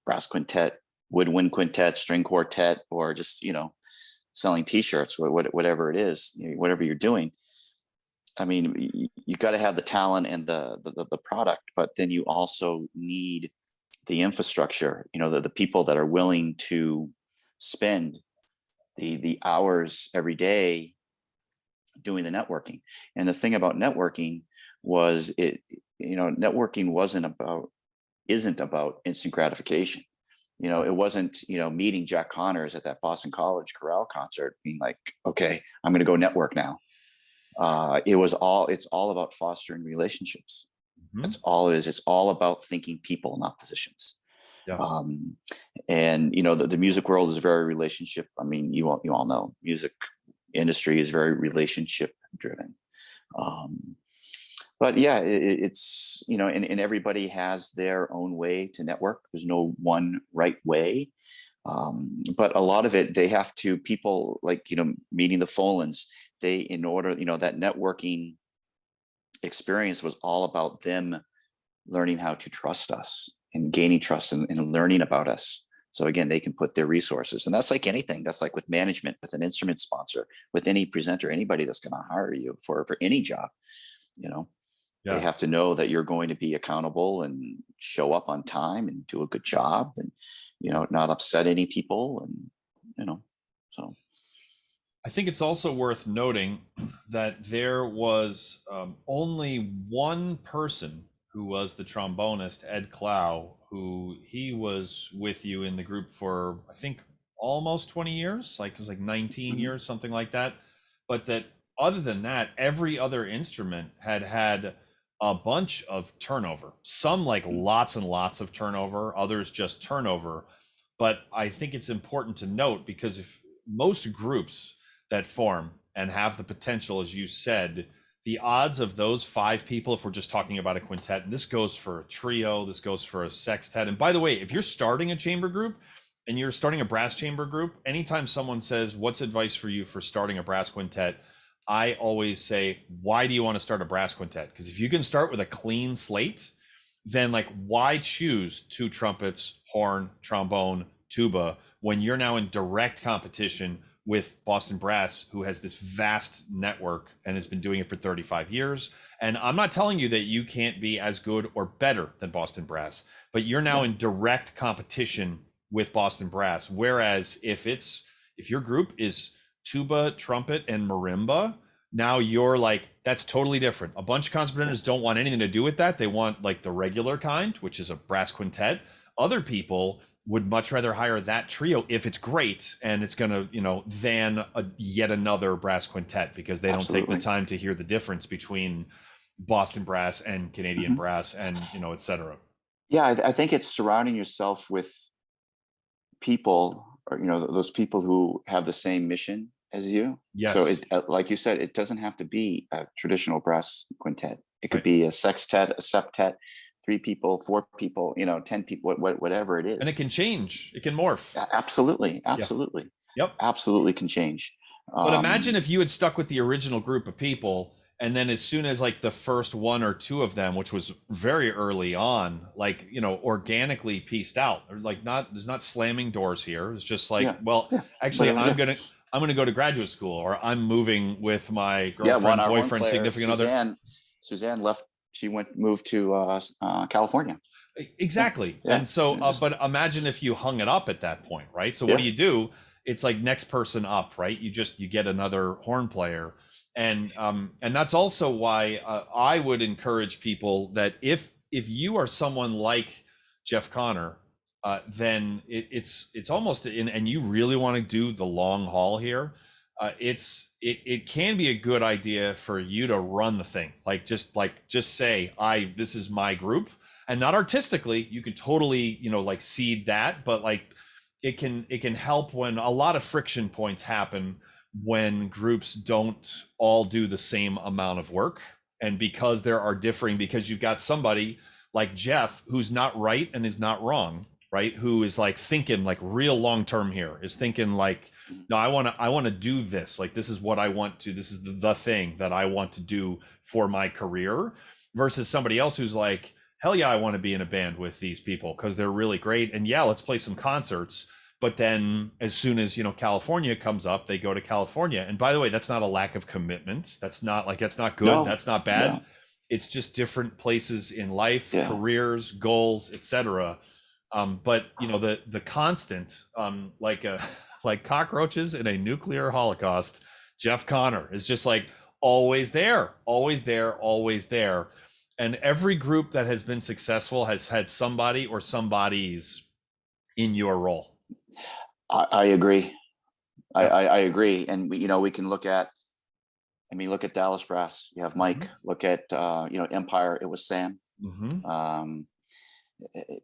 brass quintet, woodwind quintet, string quartet, or just, selling t-shirts, whatever it is, whatever you're doing. I mean, you got to have the talent and the product, but then you also need the infrastructure, the people that are willing to spend the hours every day doing the networking. And the thing about networking was networking isn't about instant gratification. It wasn't, meeting Jack Connors at that Boston College chorale concert being like, okay, I'm going to go network now. It's all about fostering relationships. Mhm. That's all it is. It's all about thinking people, not positions. Yeah. And the music world is very relationship. I mean, you all know music industry is very relationship driven. But yeah, it's and everybody has their own way to network. There's no one right way. But a lot of it, they have to, people like, meeting the Folans, in order, that networking experience was all about them learning how to trust us and gaining trust and learning about us. So again, they can put their resources, and that's like anything. That's like with management, with an instrument sponsor, with any presenter, anybody that's going to hire you for any job. They Yeah. have to know that you're going to be accountable and show up on time and do a good job, and not upset any people, and so. I think it's also worth noting that there was only one person who was the trombonist, Ed Clow, who he was with you in the group for, I think, almost 20 years, like it was like 19 Mhm. years, something like that. But that other than that, every other instrument had a bunch of turnover. Some like lots and lots of turnover, others just turnover. But I think it's important to note, because if most groups that form and have the potential, as you said, the odds of those 5 people, if we're just talking about a quintet, and this goes for a trio, this goes for a sextet. And by the way, if you're starting a chamber group and you're starting a brass chamber group, anytime someone says, what's advice for you for starting a brass quintet? I always say, why do you want to start a brass quintet? Because if you can start with a clean slate, then like, why choose 2 trumpets, horn, trombone, tuba, when you're now in direct competition with Boston Brass, who has this vast network and has been doing it for 35 years. And I'm not telling you that you can't be as good or better than Boston Brass, but you're now Yeah. in direct competition with Boston Brass. Whereas if your group is tuba, trumpet, and marimba, now you're like, that's totally different. A bunch of concert presenters don't want anything to do with that. They want like the regular kind, which is a brass quintet. Other people would much rather hire that trio if it's great and it's going to, than yet another brass quintet, because they don't take the Absolutely. time to hear the difference between Boston Brass and Canadian Mhm. Brass and, et cetera. Yeah, I think it's surrounding yourself with people, or those people who have the same mission as you. So Yes. like you said, it doesn't have to be a traditional brass quintet. It could Right. be a sextet, a septet, 3 people, 4 people, 10 people, whatever it And it is. can change. It can morph. Absolutely, Yeah. absolutely, Yep. absolutely can change. But imagine if you had stuck with the original group of people, and then as soon as like the first 1 or 2 of them, which was very early on, like, organically pieced out, or like, there's not slamming doors here. It's just like, Yeah, well, yeah, actually, whatever. Yeah, I'm gonna go to graduate school, or I'm moving with my yeah. One girlfriend, our horn boyfriend, player, significant other. Suzanne left. She moved to California. Yeah, Exactly. yeah. And so, Just but imagine if you hung it up at that point, right? So what yeah. do you do? It's like next person up, right? You get another horn player, and that's also why I would encourage people that if you are someone like Jeff Connor, then it's almost in, and you really want to do the long haul here. It can be a good idea for you to run the thing, just say, this is my group, and not artistically. You could totally like seed that, but like it can help when a lot of friction points happen when groups don't all do the same amount of work, and because there are differing, because you've got somebody like Jeff who's not right and is not wrong, right, who is like thinking like real long term here, is thinking like, no, I want to do this, like this is what I want to, this is the thing that I want to do for my career, versus somebody else who's like, hell yeah, I want to be in a band with these people because they're really great, and yeah, let's play some concerts. But then as soon as California comes up, they go to California. And by the way, that's not a lack of commitment. That's not good, No, that's not bad. no. It's just different places in life, Yeah. careers, goals, etc. But the constant, like like cockroaches in a nuclear holocaust, Jeff Connor is just like always there, always there, always there. And every group that has been successful has had somebody or somebodies in your role. I agree. Yeah. I agree. And we can look at, look at Dallas Brass. You have Mike. Look at Empire. It was Sam. Um,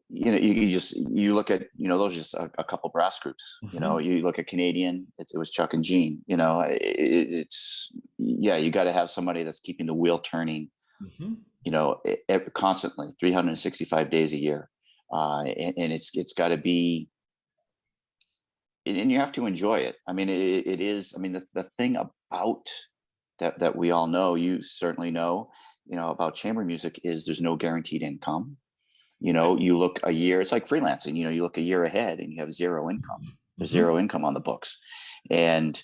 you look at those are just a couple brass groups. You look at Canadian. It was Chuck and Gene. It's you got to have somebody that's keeping the wheel turning. Constantly, 365 days a year, and it's got to be. And you have to enjoy it. It is. The thing about that we all know, you certainly know, about chamber music is there's no guaranteed income. You look a year, it's like freelancing, you look a year ahead and you have zero income. There's zero income on the books. And,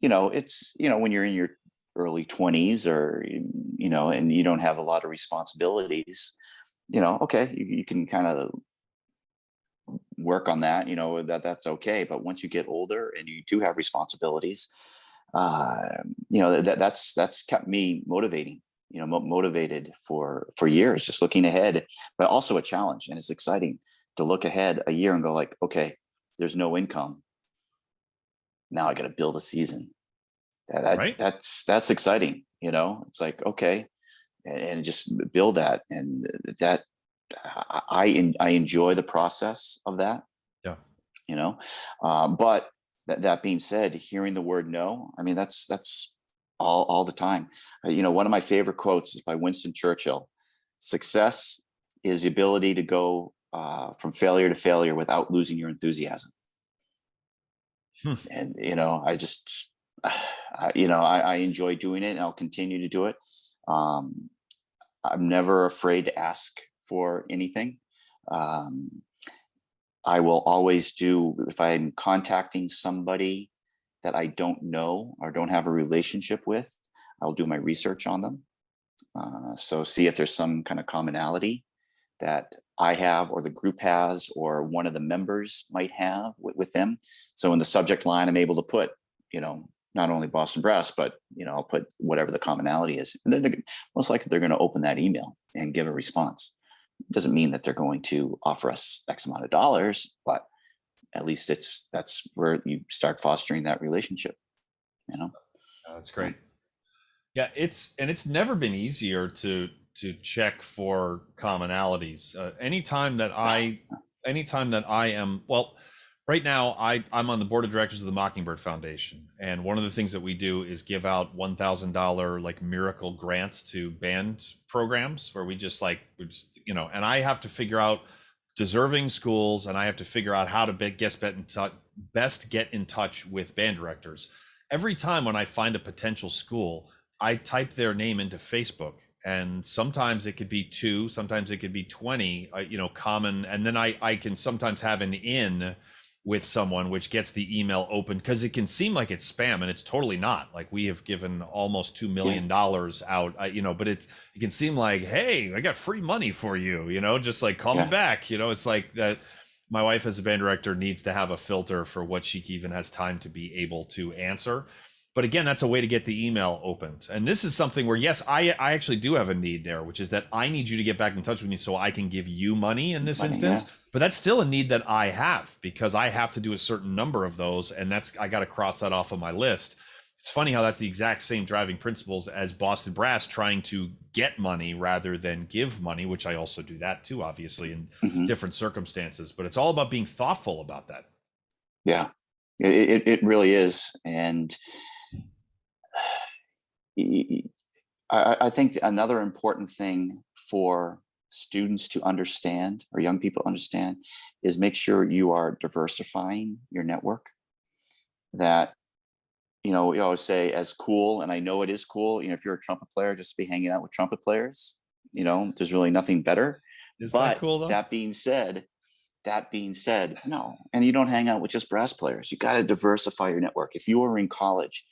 it's, when you're in your early 20s or, and you don't have a lot of responsibilities, okay, you can kind of work on that, that's okay. But once you get older and you do have responsibilities, that's kept me motivated for years, just looking ahead, but also a challenge. And it's exciting to look ahead a year and go like, okay, there's no income. Now I got to build a season. Right. That's exciting. It's like, okay, and just build that. And that I enjoy the process of that. Yeah. But that being said, hearing the word no, that's all the time. One of my favorite quotes is by Winston Churchill. Success is the ability to go from failure to failure without losing your enthusiasm. And I enjoy doing it, and I'll continue to do it. I'm never afraid to ask for anything. I will always do, if I'm contacting somebody that I don't know or don't have a relationship with, I'll do my research on them. So see if there's some kind of commonality that I have or the group has or one of the members might have with them. So in the subject line, I'm able to put, not only Boston Brass, but, I'll put whatever the commonality is. And then most likely they're going to open that email and give a response. It doesn't mean that they're going to offer us X amount of dollars, but at least that's where you start fostering that relationship. That's great. Yeah, it's never been easier to check for commonalities. Anytime that I am, well, right now I'm on the board of directors of the Mockingbird Foundation, and one of the things that we do is give out $1,000 like miracle grants to band programs where we just and I have to figure out deserving schools, and I have to figure out how to best get in touch with band directors. Every time when I find a potential school, I type their name into Facebook, and sometimes it could be 2, sometimes it could be 20, common. And then I can sometimes have an in with someone, which gets the email open, because it can seem like it's spam, and it's totally not. Like, we have given almost $2 million out, but it can seem like, hey, I got free money for you, just like, call me back. It's like that. My wife, as a band director, needs to have a filter for what she even has time to be able to answer. But again, that's a way to get the email opened. And this is something where, yes, I actually do have a need there, which is that I need you to get back in touch with me so I can give you money in this instance. Yeah. But that's still a need that I have, because I have to do a certain number of those. And I got to cross that off of my list. It's funny how that's the exact same driving principles as Boston Brass trying to get money rather than give money, which I also do that too, obviously, in different circumstances. But it's all about being thoughtful about that. Yeah, it really is. And I think another important thing for students to understand, or young people understand, is make sure you are diversifying your network. That, we always say, as cool, and I know it is cool, if you're a trumpet player, just to be hanging out with trumpet players, there's really nothing better. Is that cool though? That being said, no. And you don't hang out with just brass players. You got to diversify your network. If you are in college,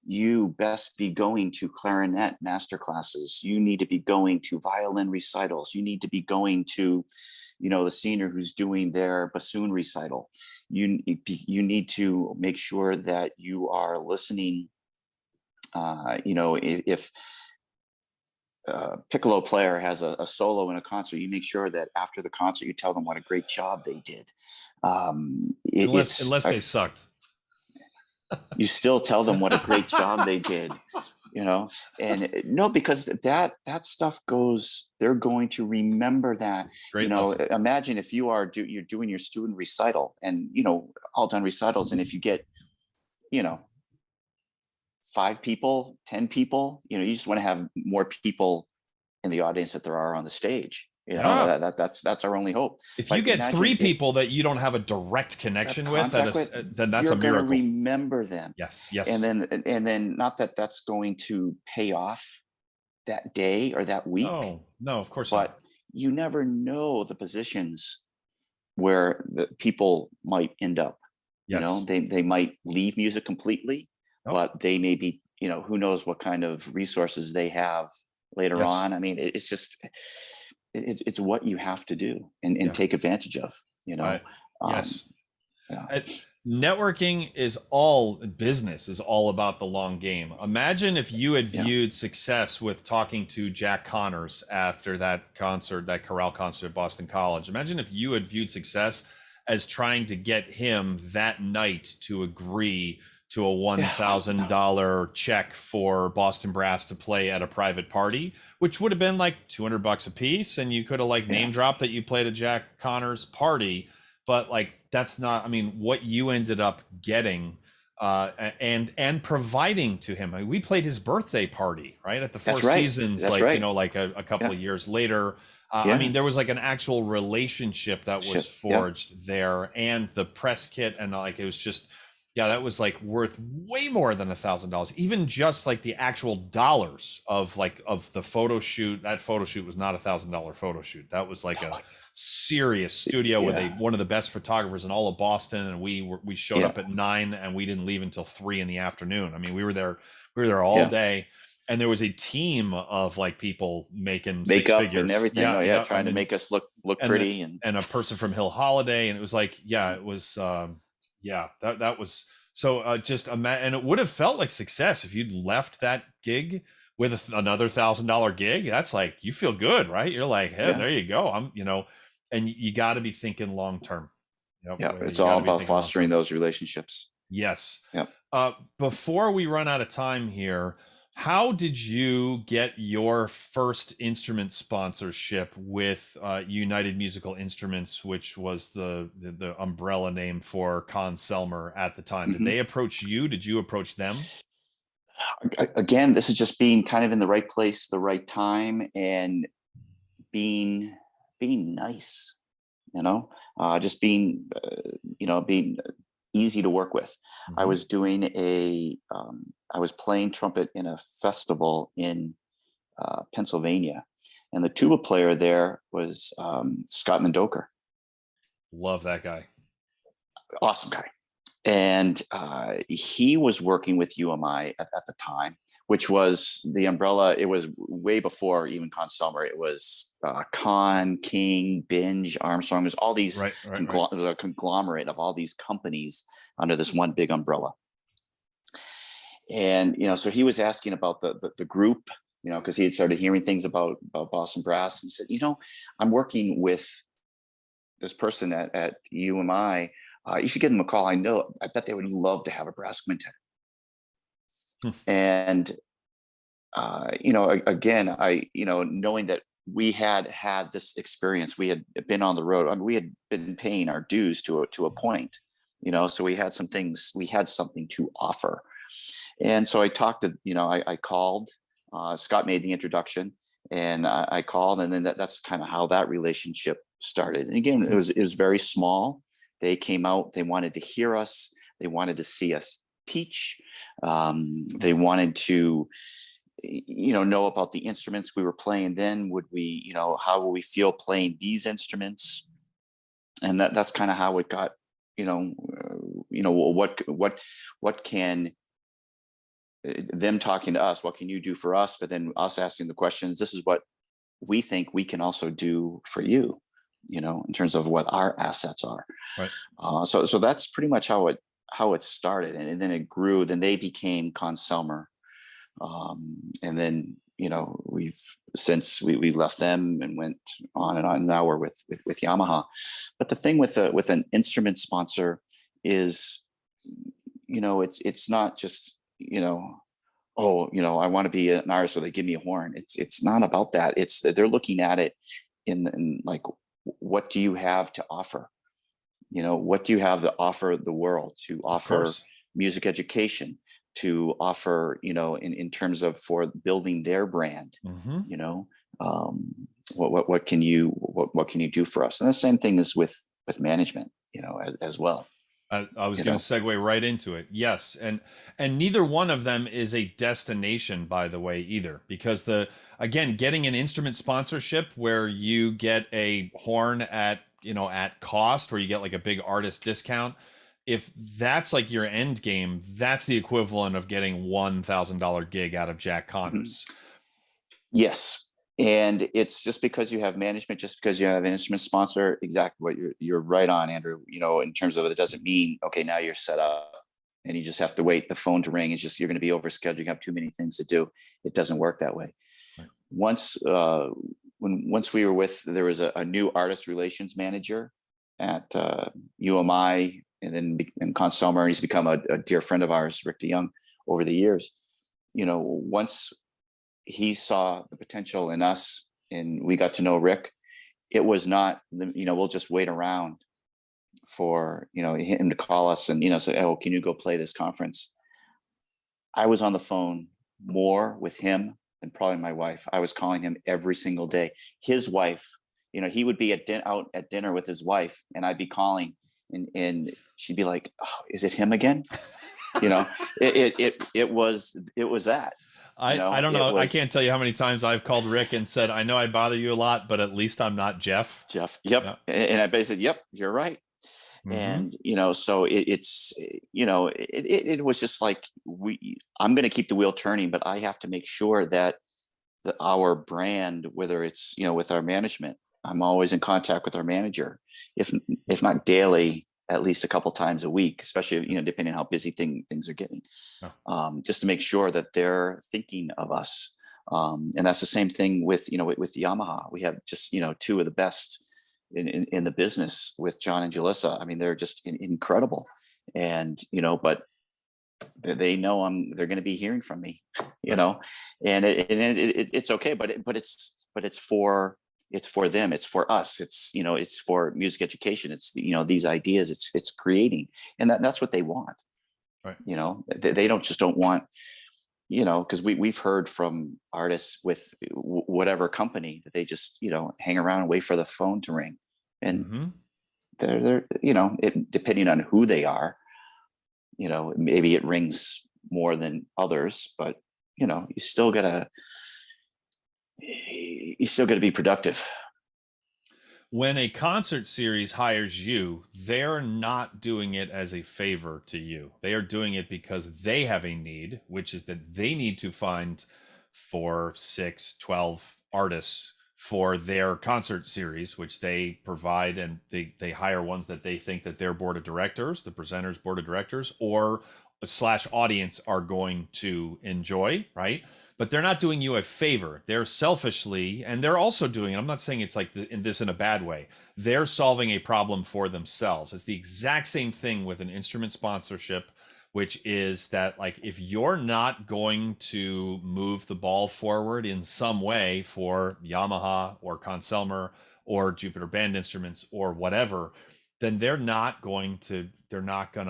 you best be going to clarinet master classes. You need to be going to violin recitals. You need to be going to, the senior who's doing their bassoon recital. You need to make sure that you are listening If piccolo player has a solo in a concert, you make sure that after the concert you tell them what a great job they did. Unless they sucked. You still tell them what a great job they did, and no, because that stuff goes, they're going to remember that. Great lesson. Imagine if you're doing your student recital, and all done recitals, and if you get 5 people, 10 people, you just want to have more people in the audience that there are on the stage. That's our only hope. If you get 3 people that you don't have a direct connection with, then that's a miracle. Remember them. Yes. And then not that that's going to pay off that day or that week. No, of course not. But you never know the positions where the people might end up. Yes. They might leave music completely, but they may be, who knows what kind of resources they have later on. I mean, it's just, it's what you have to do and take advantage of, Yes. Networking is all about the long game. Imagine if you had viewed success with talking to Jack Connors after that chorale concert at Boston College. Imagine if you had viewed success as trying to get him that night to agree to a $1,000 check for Boston Brass to play at a private party, which would have been like $200 a piece. And you could have name dropped that you played at Jack Connors' party, but that's not, what you ended up getting and providing to him. We played his birthday party, right? At the Four Seasons, a couple of years later. There was an actual relationship that was forged there, and the press kit, and it was just, that was worth way more than $1,000. Even just the actual dollars of the photo shoot. That photo shoot was not $1,000 photo shoot. That was a serious studio with one of the best photographers in all of Boston, and we showed up at 9 and we didn't leave until 3 in the afternoon. We were there all day. And there was a team of people making makeup 6 figures and everything. Trying to make us look pretty, and a person from Hill Holiday, and it was it was that was so just and it would have felt like success if you'd left that gig with another $1,000 gig. That's you feel good, right? You're hey, there you go. And you got to be thinking long term. It's all about fostering those relationships. Yes. Before we run out of time here, how did you get your first instrument sponsorship with United Musical Instruments, which was the umbrella name for Con Selmer at the time? Did they approach you? Did you approach them? Again, this is just being kind of in the right place, the right time, and being nice, just being, being easy to work with. I was doing I was playing trumpet in a festival in Pennsylvania, and the tuba player there was Scott Mendoker. Love that guy. Awesome guy. And he was working with UMI at the time, which was the umbrella. It was way before even Con Selmer. It was Con, King, Binge, Armstrong. There's all these It was a conglomerate of all these companies under this one big umbrella. And so he was asking about the group, because he had started hearing things about Boston Brass, and said, I'm working with this person at UMI. You should give them a call. I bet they would love to have a brass quintet. And again, knowing that we had this experience, we had been on the road. We had been paying our dues to a point, so we had something to offer. And so I talked to, I called. Scott made the introduction, and I called, and then that's kind of how that relationship started. And again, it was very small. They came out, they wanted to hear us, they wanted to see us teach, they wanted to know about the instruments we were playing then. Would we, how would we feel playing these instruments? And that's kind of how it got, what can them talking to us, what can you do for us? But then us asking the questions, this is what we think we can also do for you, in terms of what our assets are. Right. So that's pretty much how it started. And then it grew. Then they became Con Selmer. And then, we've since we left them and went on and on. Now we're with Yamaha. But the thing with an instrument sponsor is, it's not just, oh, I want to be an artist, so they give me a horn. It's not about that. It's that they're looking at it in like, what do you have to offer? What do you have to offer the world, to offer music education, to offer, in terms of for building their brand, what can you do for us? And the same thing is with management, as well. I was going to segue right into it. Yes, and neither one of them is a destination, by the way, either, because again, getting an instrument sponsorship where you get a horn at cost, where you get like a big artist discount, if that's like your end game, that's the equivalent of getting $1,000 gig out of Jack Connors. Yes. And it's just because you have management, just because you have an instrument sponsor, exactly what you're right on, Andrew. In terms of it doesn't mean, okay, now you're set up and you just have to wait the phone to ring. It's just, you're going to be overscheduled. You have too many things to do. It doesn't work that way. Right. Once we were there was a new artist relations manager at UMI, and then in Ensemble, and he's become a dear friend of ours, Rick DeYoung, over the years. Once he saw the potential in us and we got to know Rick, it was not, we'll just wait around for, him to call us and, say, oh, can you go play this conference? I was on the phone more with him than probably my wife. I was calling him every single day. His wife, he would be out at dinner with his wife, and I'd be calling and she'd be like, oh, is it him again? It was that. I don't know. I can't tell you how many times I've called Rick and said, I know I bother you a lot, but at least I'm not Jeff. Yep. Yeah. And I basically said, yep, you're right. And, so it was just like, I'm going to keep the wheel turning, but I have to make sure that our brand, whether it's, with our management, I'm always in contact with our manager, if not daily, at least a couple times a week, especially, depending on how busy things are getting, just to make sure that they're thinking of us. And that's the same thing with Yamaha. We have just, two of the best in the business with John and Jalissa. I mean, they're just incredible. And, but they know they're going to be hearing from me, and it's okay, but it's for them, it's for us, it's for music education, it's these ideas, it's creating, and that's what they want. Right. They don't want, because we've heard from artists with whatever company that they just hang around and wait for the phone to ring, and they're depending on who they are, maybe it rings more than others, but you still gotta be productive. When a concert series hires you, they're not doing it as a favor to you. They are doing it because they have a need, which is that they need to find 4, 6, 12 artists for their concert series, which they provide, and they hire ones that they think that their board of directors, the presenters board of directors, or / audience are going to enjoy, right? But they're not doing you a favor. They're selfishly, and they're also doing, I'm not saying it's like this in a bad way, they're solving a problem for themselves. It's the exact same thing with an instrument sponsorship, which is that, like, if you're not going to move the ball forward in some way for Yamaha or Conselmer or Jupiter Band Instruments or whatever, then they're not going to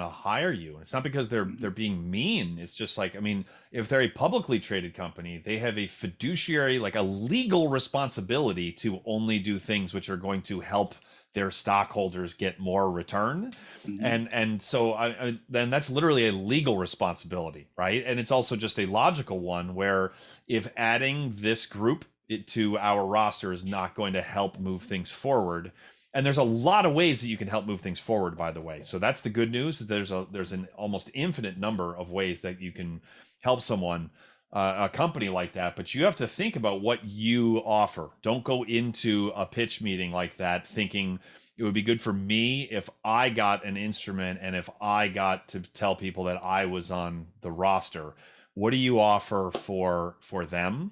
hire you. And it's not because they're being mean. It's just like, I mean, if they're a publicly traded company, they have a fiduciary, like a legal responsibility to only do things which are going to help their stockholders get more return. And so then that's literally a legal responsibility, right? And it's also just a logical one, where if adding this group to our roster is not going to help move things forward. And there's a lot of ways that you can help move things forward, by the way. So that's the good news. There's an almost infinite number of ways that you can help someone, a company like that. But you have to think about what you offer. Don't go into a pitch meeting like that thinking it would be good for me if I got an instrument and if I got to tell people that I was on the roster. What do you offer for them?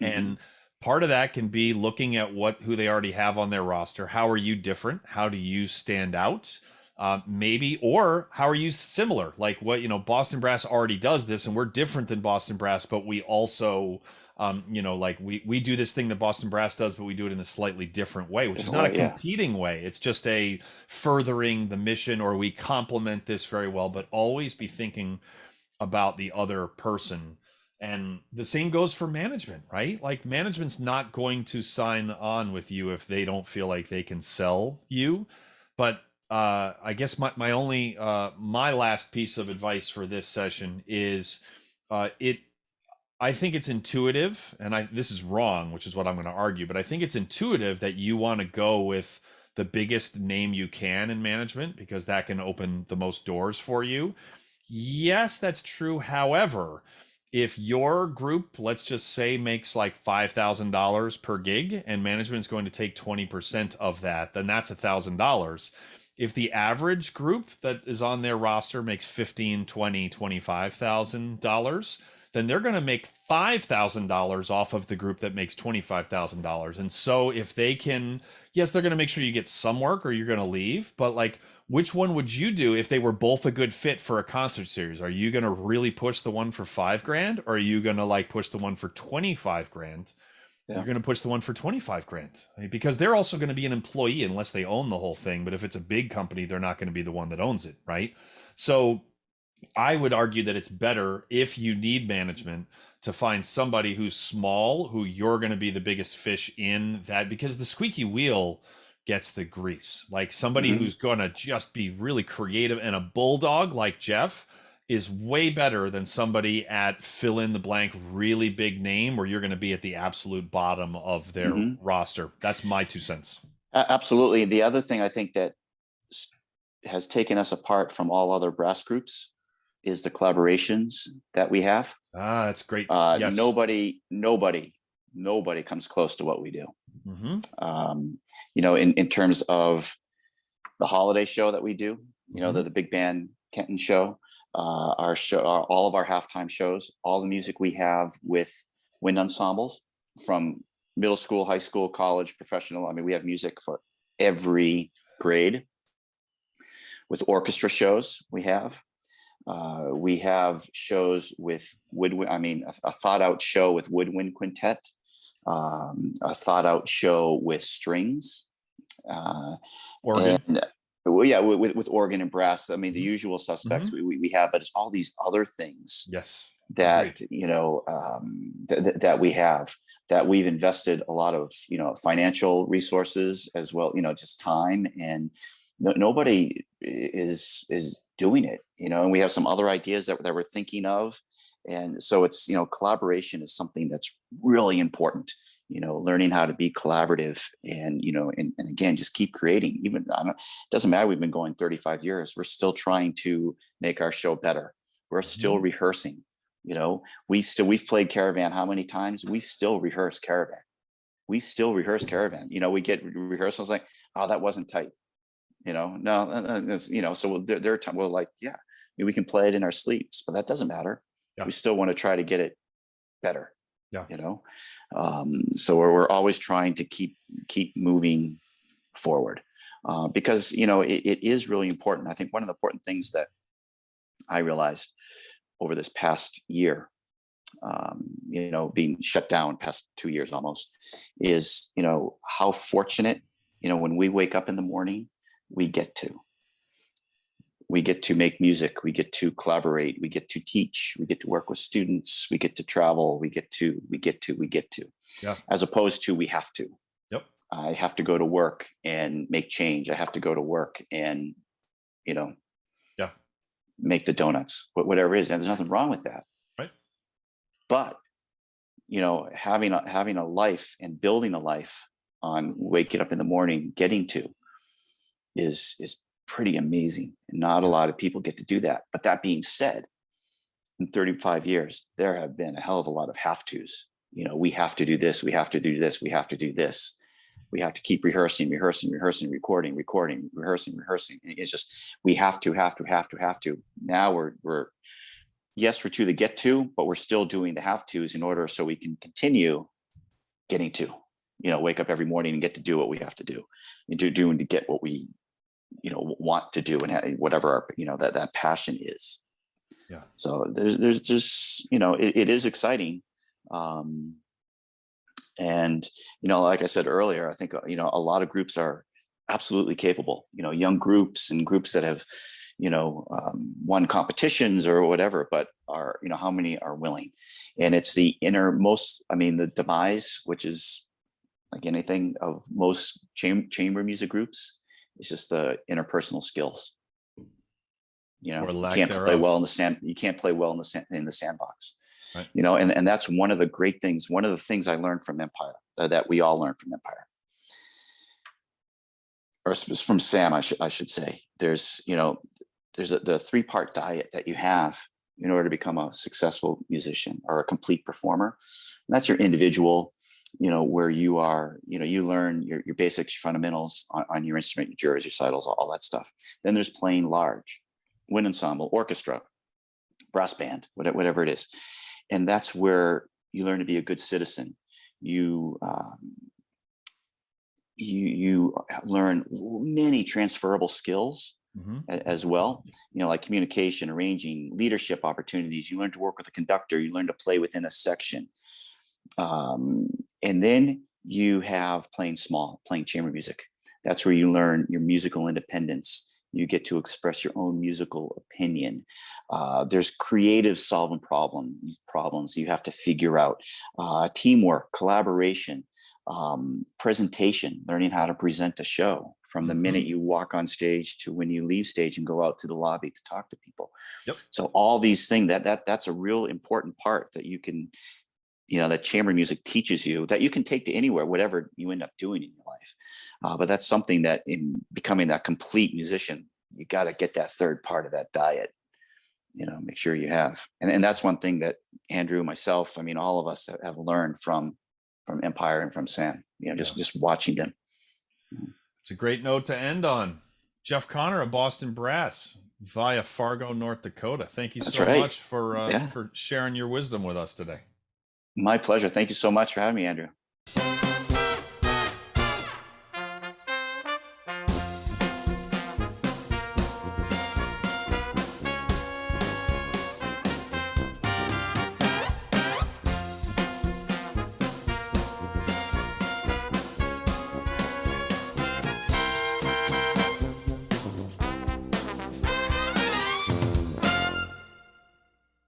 And part of that can be looking at who they already have on their roster. How are you different? How do you stand out? Maybe, or how are you similar? Like what, Boston Brass already does this, and we're different than Boston Brass, but we also, like we do this thing that Boston Brass does, but we do it in a slightly different way, which is not a competing way. It's just a furthering the mission, or we complement this very well, but always be thinking about the other person. And the same goes for management, right? Like management's not going to sign on with you if they don't feel like they can sell you. But I guess my last piece of advice for this session is I think it's intuitive, and this is wrong, which is what I'm going to argue, but I think it's intuitive that you want to go with the biggest name you can in management because that can open the most doors for you. Yes, that's true. However, if your group, let's just say, makes like $5,000 per gig and management is going to take 20% of that, then that's $1,000. If the average group that is on their roster makes $15,000, $20,000, $25,000, then they're going to make $5,000 off of the group that makes $25,000. And so if they can, yes, they're going to make sure you get some work or you're going to leave, but like, which one would you do if they were both a good fit for a concert series? Are you going to really push the one for $5,000, or are you going to like push the one for $25,000? Yeah. You're going to push the one for $25,000, because they're also going to be an employee unless they own the whole thing. But if it's a big company, they're not going to be the one that owns it, right? So I would argue that it's better, if you need management, to find somebody who's small, who you're going to be the biggest fish in that, because the squeaky wheel gets the grease. Like somebody who's going to just be really creative and a bulldog like Jeff is way better than somebody at fill in the blank really big name where you're going to be at the absolute bottom of their roster. That's my 2 cents. Absolutely. The other thing I think that has taken us apart from all other brass groups is the collaborations that we have. That's great. Yes. Nobody comes close to what we do. In terms of the holiday show that we do, the big band Kenton show, our show, all of our halftime shows, all the music we have with wind ensembles from middle school, high school, college, professional. I mean, we have music for every grade. With orchestra shows, we have shows with woodwind. I mean, a thought out show with woodwind quintet, a thought out show with strings, organ. And, with organ and brass. I mean, the usual suspects we have, but it's all these other things. Yes, that that we have, that we've invested a lot of financial resources as well. Just time, and nobody is doing it. And we have some other ideas that we're thinking of, and so it's collaboration is something that's really important. Learning how to be collaborative, and and again, just keep creating. Even it doesn't matter. We've been going 35 years. We're still trying to make our show better. We're still rehearsing. We've played Caravan how many times? We still rehearse Caravan. We get rehearsals like, oh, that wasn't tight. So there are times we're like, yeah, we can play it in our sleeps, but that doesn't matter. Yeah. We still want to try to get it better. Yeah. So we're always trying to keep moving forward, because it is really important. I think one of the important things that I realized over this past year, being shut down past 2 years almost, is how fortunate, when we wake up in the morning, we get to make music, we get to collaborate, we get to teach, we get to work with students, we get to travel, we get to, yeah. As opposed to we have to. Yep. I have to go to work and make change. I have to go to work and, yeah, make the donuts, whatever it is. And there's nothing wrong with that. Right. But, having a life and building a life on waking up in the morning, getting to is pretty amazing. And not a lot of people get to do that. But that being said, in 35 years, there have been a hell of a lot of have tos. We have to do this, we have to do this, we have to do this. We have to keep rehearsing, recording, rehearsing. It's just, we have to. Now yes, we're to the get to, but we're still doing the have tos in order so we can continue getting to, wake up every morning and get to do what we have to do, and to get what we, want to do, and whatever our, that passion is. Yeah. So there's it is exciting. And, like I said earlier, I think, a lot of groups are absolutely capable, young groups and groups that have, won competitions or whatever, but are, how many are willing? And it's the the demise, which is like anything of most chamber music groups, it's just the interpersonal skills. You can't play well in the sand. You can't play well in the sandbox. Right. And that's one of the great things. One of the things I learned from Empire, that we all learned from Empire, or from Sam, I should say. There's the 3-part diet that you have in order to become a successful musician or a complete performer. And that's your individual, where you are, you learn your basics, your fundamentals on your instrument, your jurors, your recitals, all that stuff. Then there's playing large, wind ensemble, orchestra, brass band, whatever it is. And that's where you learn to be a good citizen. You learn many transferable skills as well, like communication, arranging, leadership opportunities. You learn to work with a conductor. You learn to play within a section. And then you have playing chamber music. That's where you learn your musical independence. You get to express your own musical opinion. There's creative solving problems you have to figure out. Teamwork, collaboration, presentation, learning how to present a show from the minute you walk on stage to when you leave stage and go out to the lobby to talk to people. Yep. So all these things, that's a real important part that you can, that chamber music teaches you, that you can take to anywhere, whatever you end up doing in your life. But that's something that in becoming that complete musician, you got to get that third part of that diet, make sure you have. And that's one thing that Andrew, myself, all of us have learned from Empire and from Sam, just watching them. It's a great note to end on. Jeff Connor of Boston Brass via Fargo, North Dakota. Thank you so much for sharing your wisdom with us today. My pleasure. Thank you so much for having me, Andrew.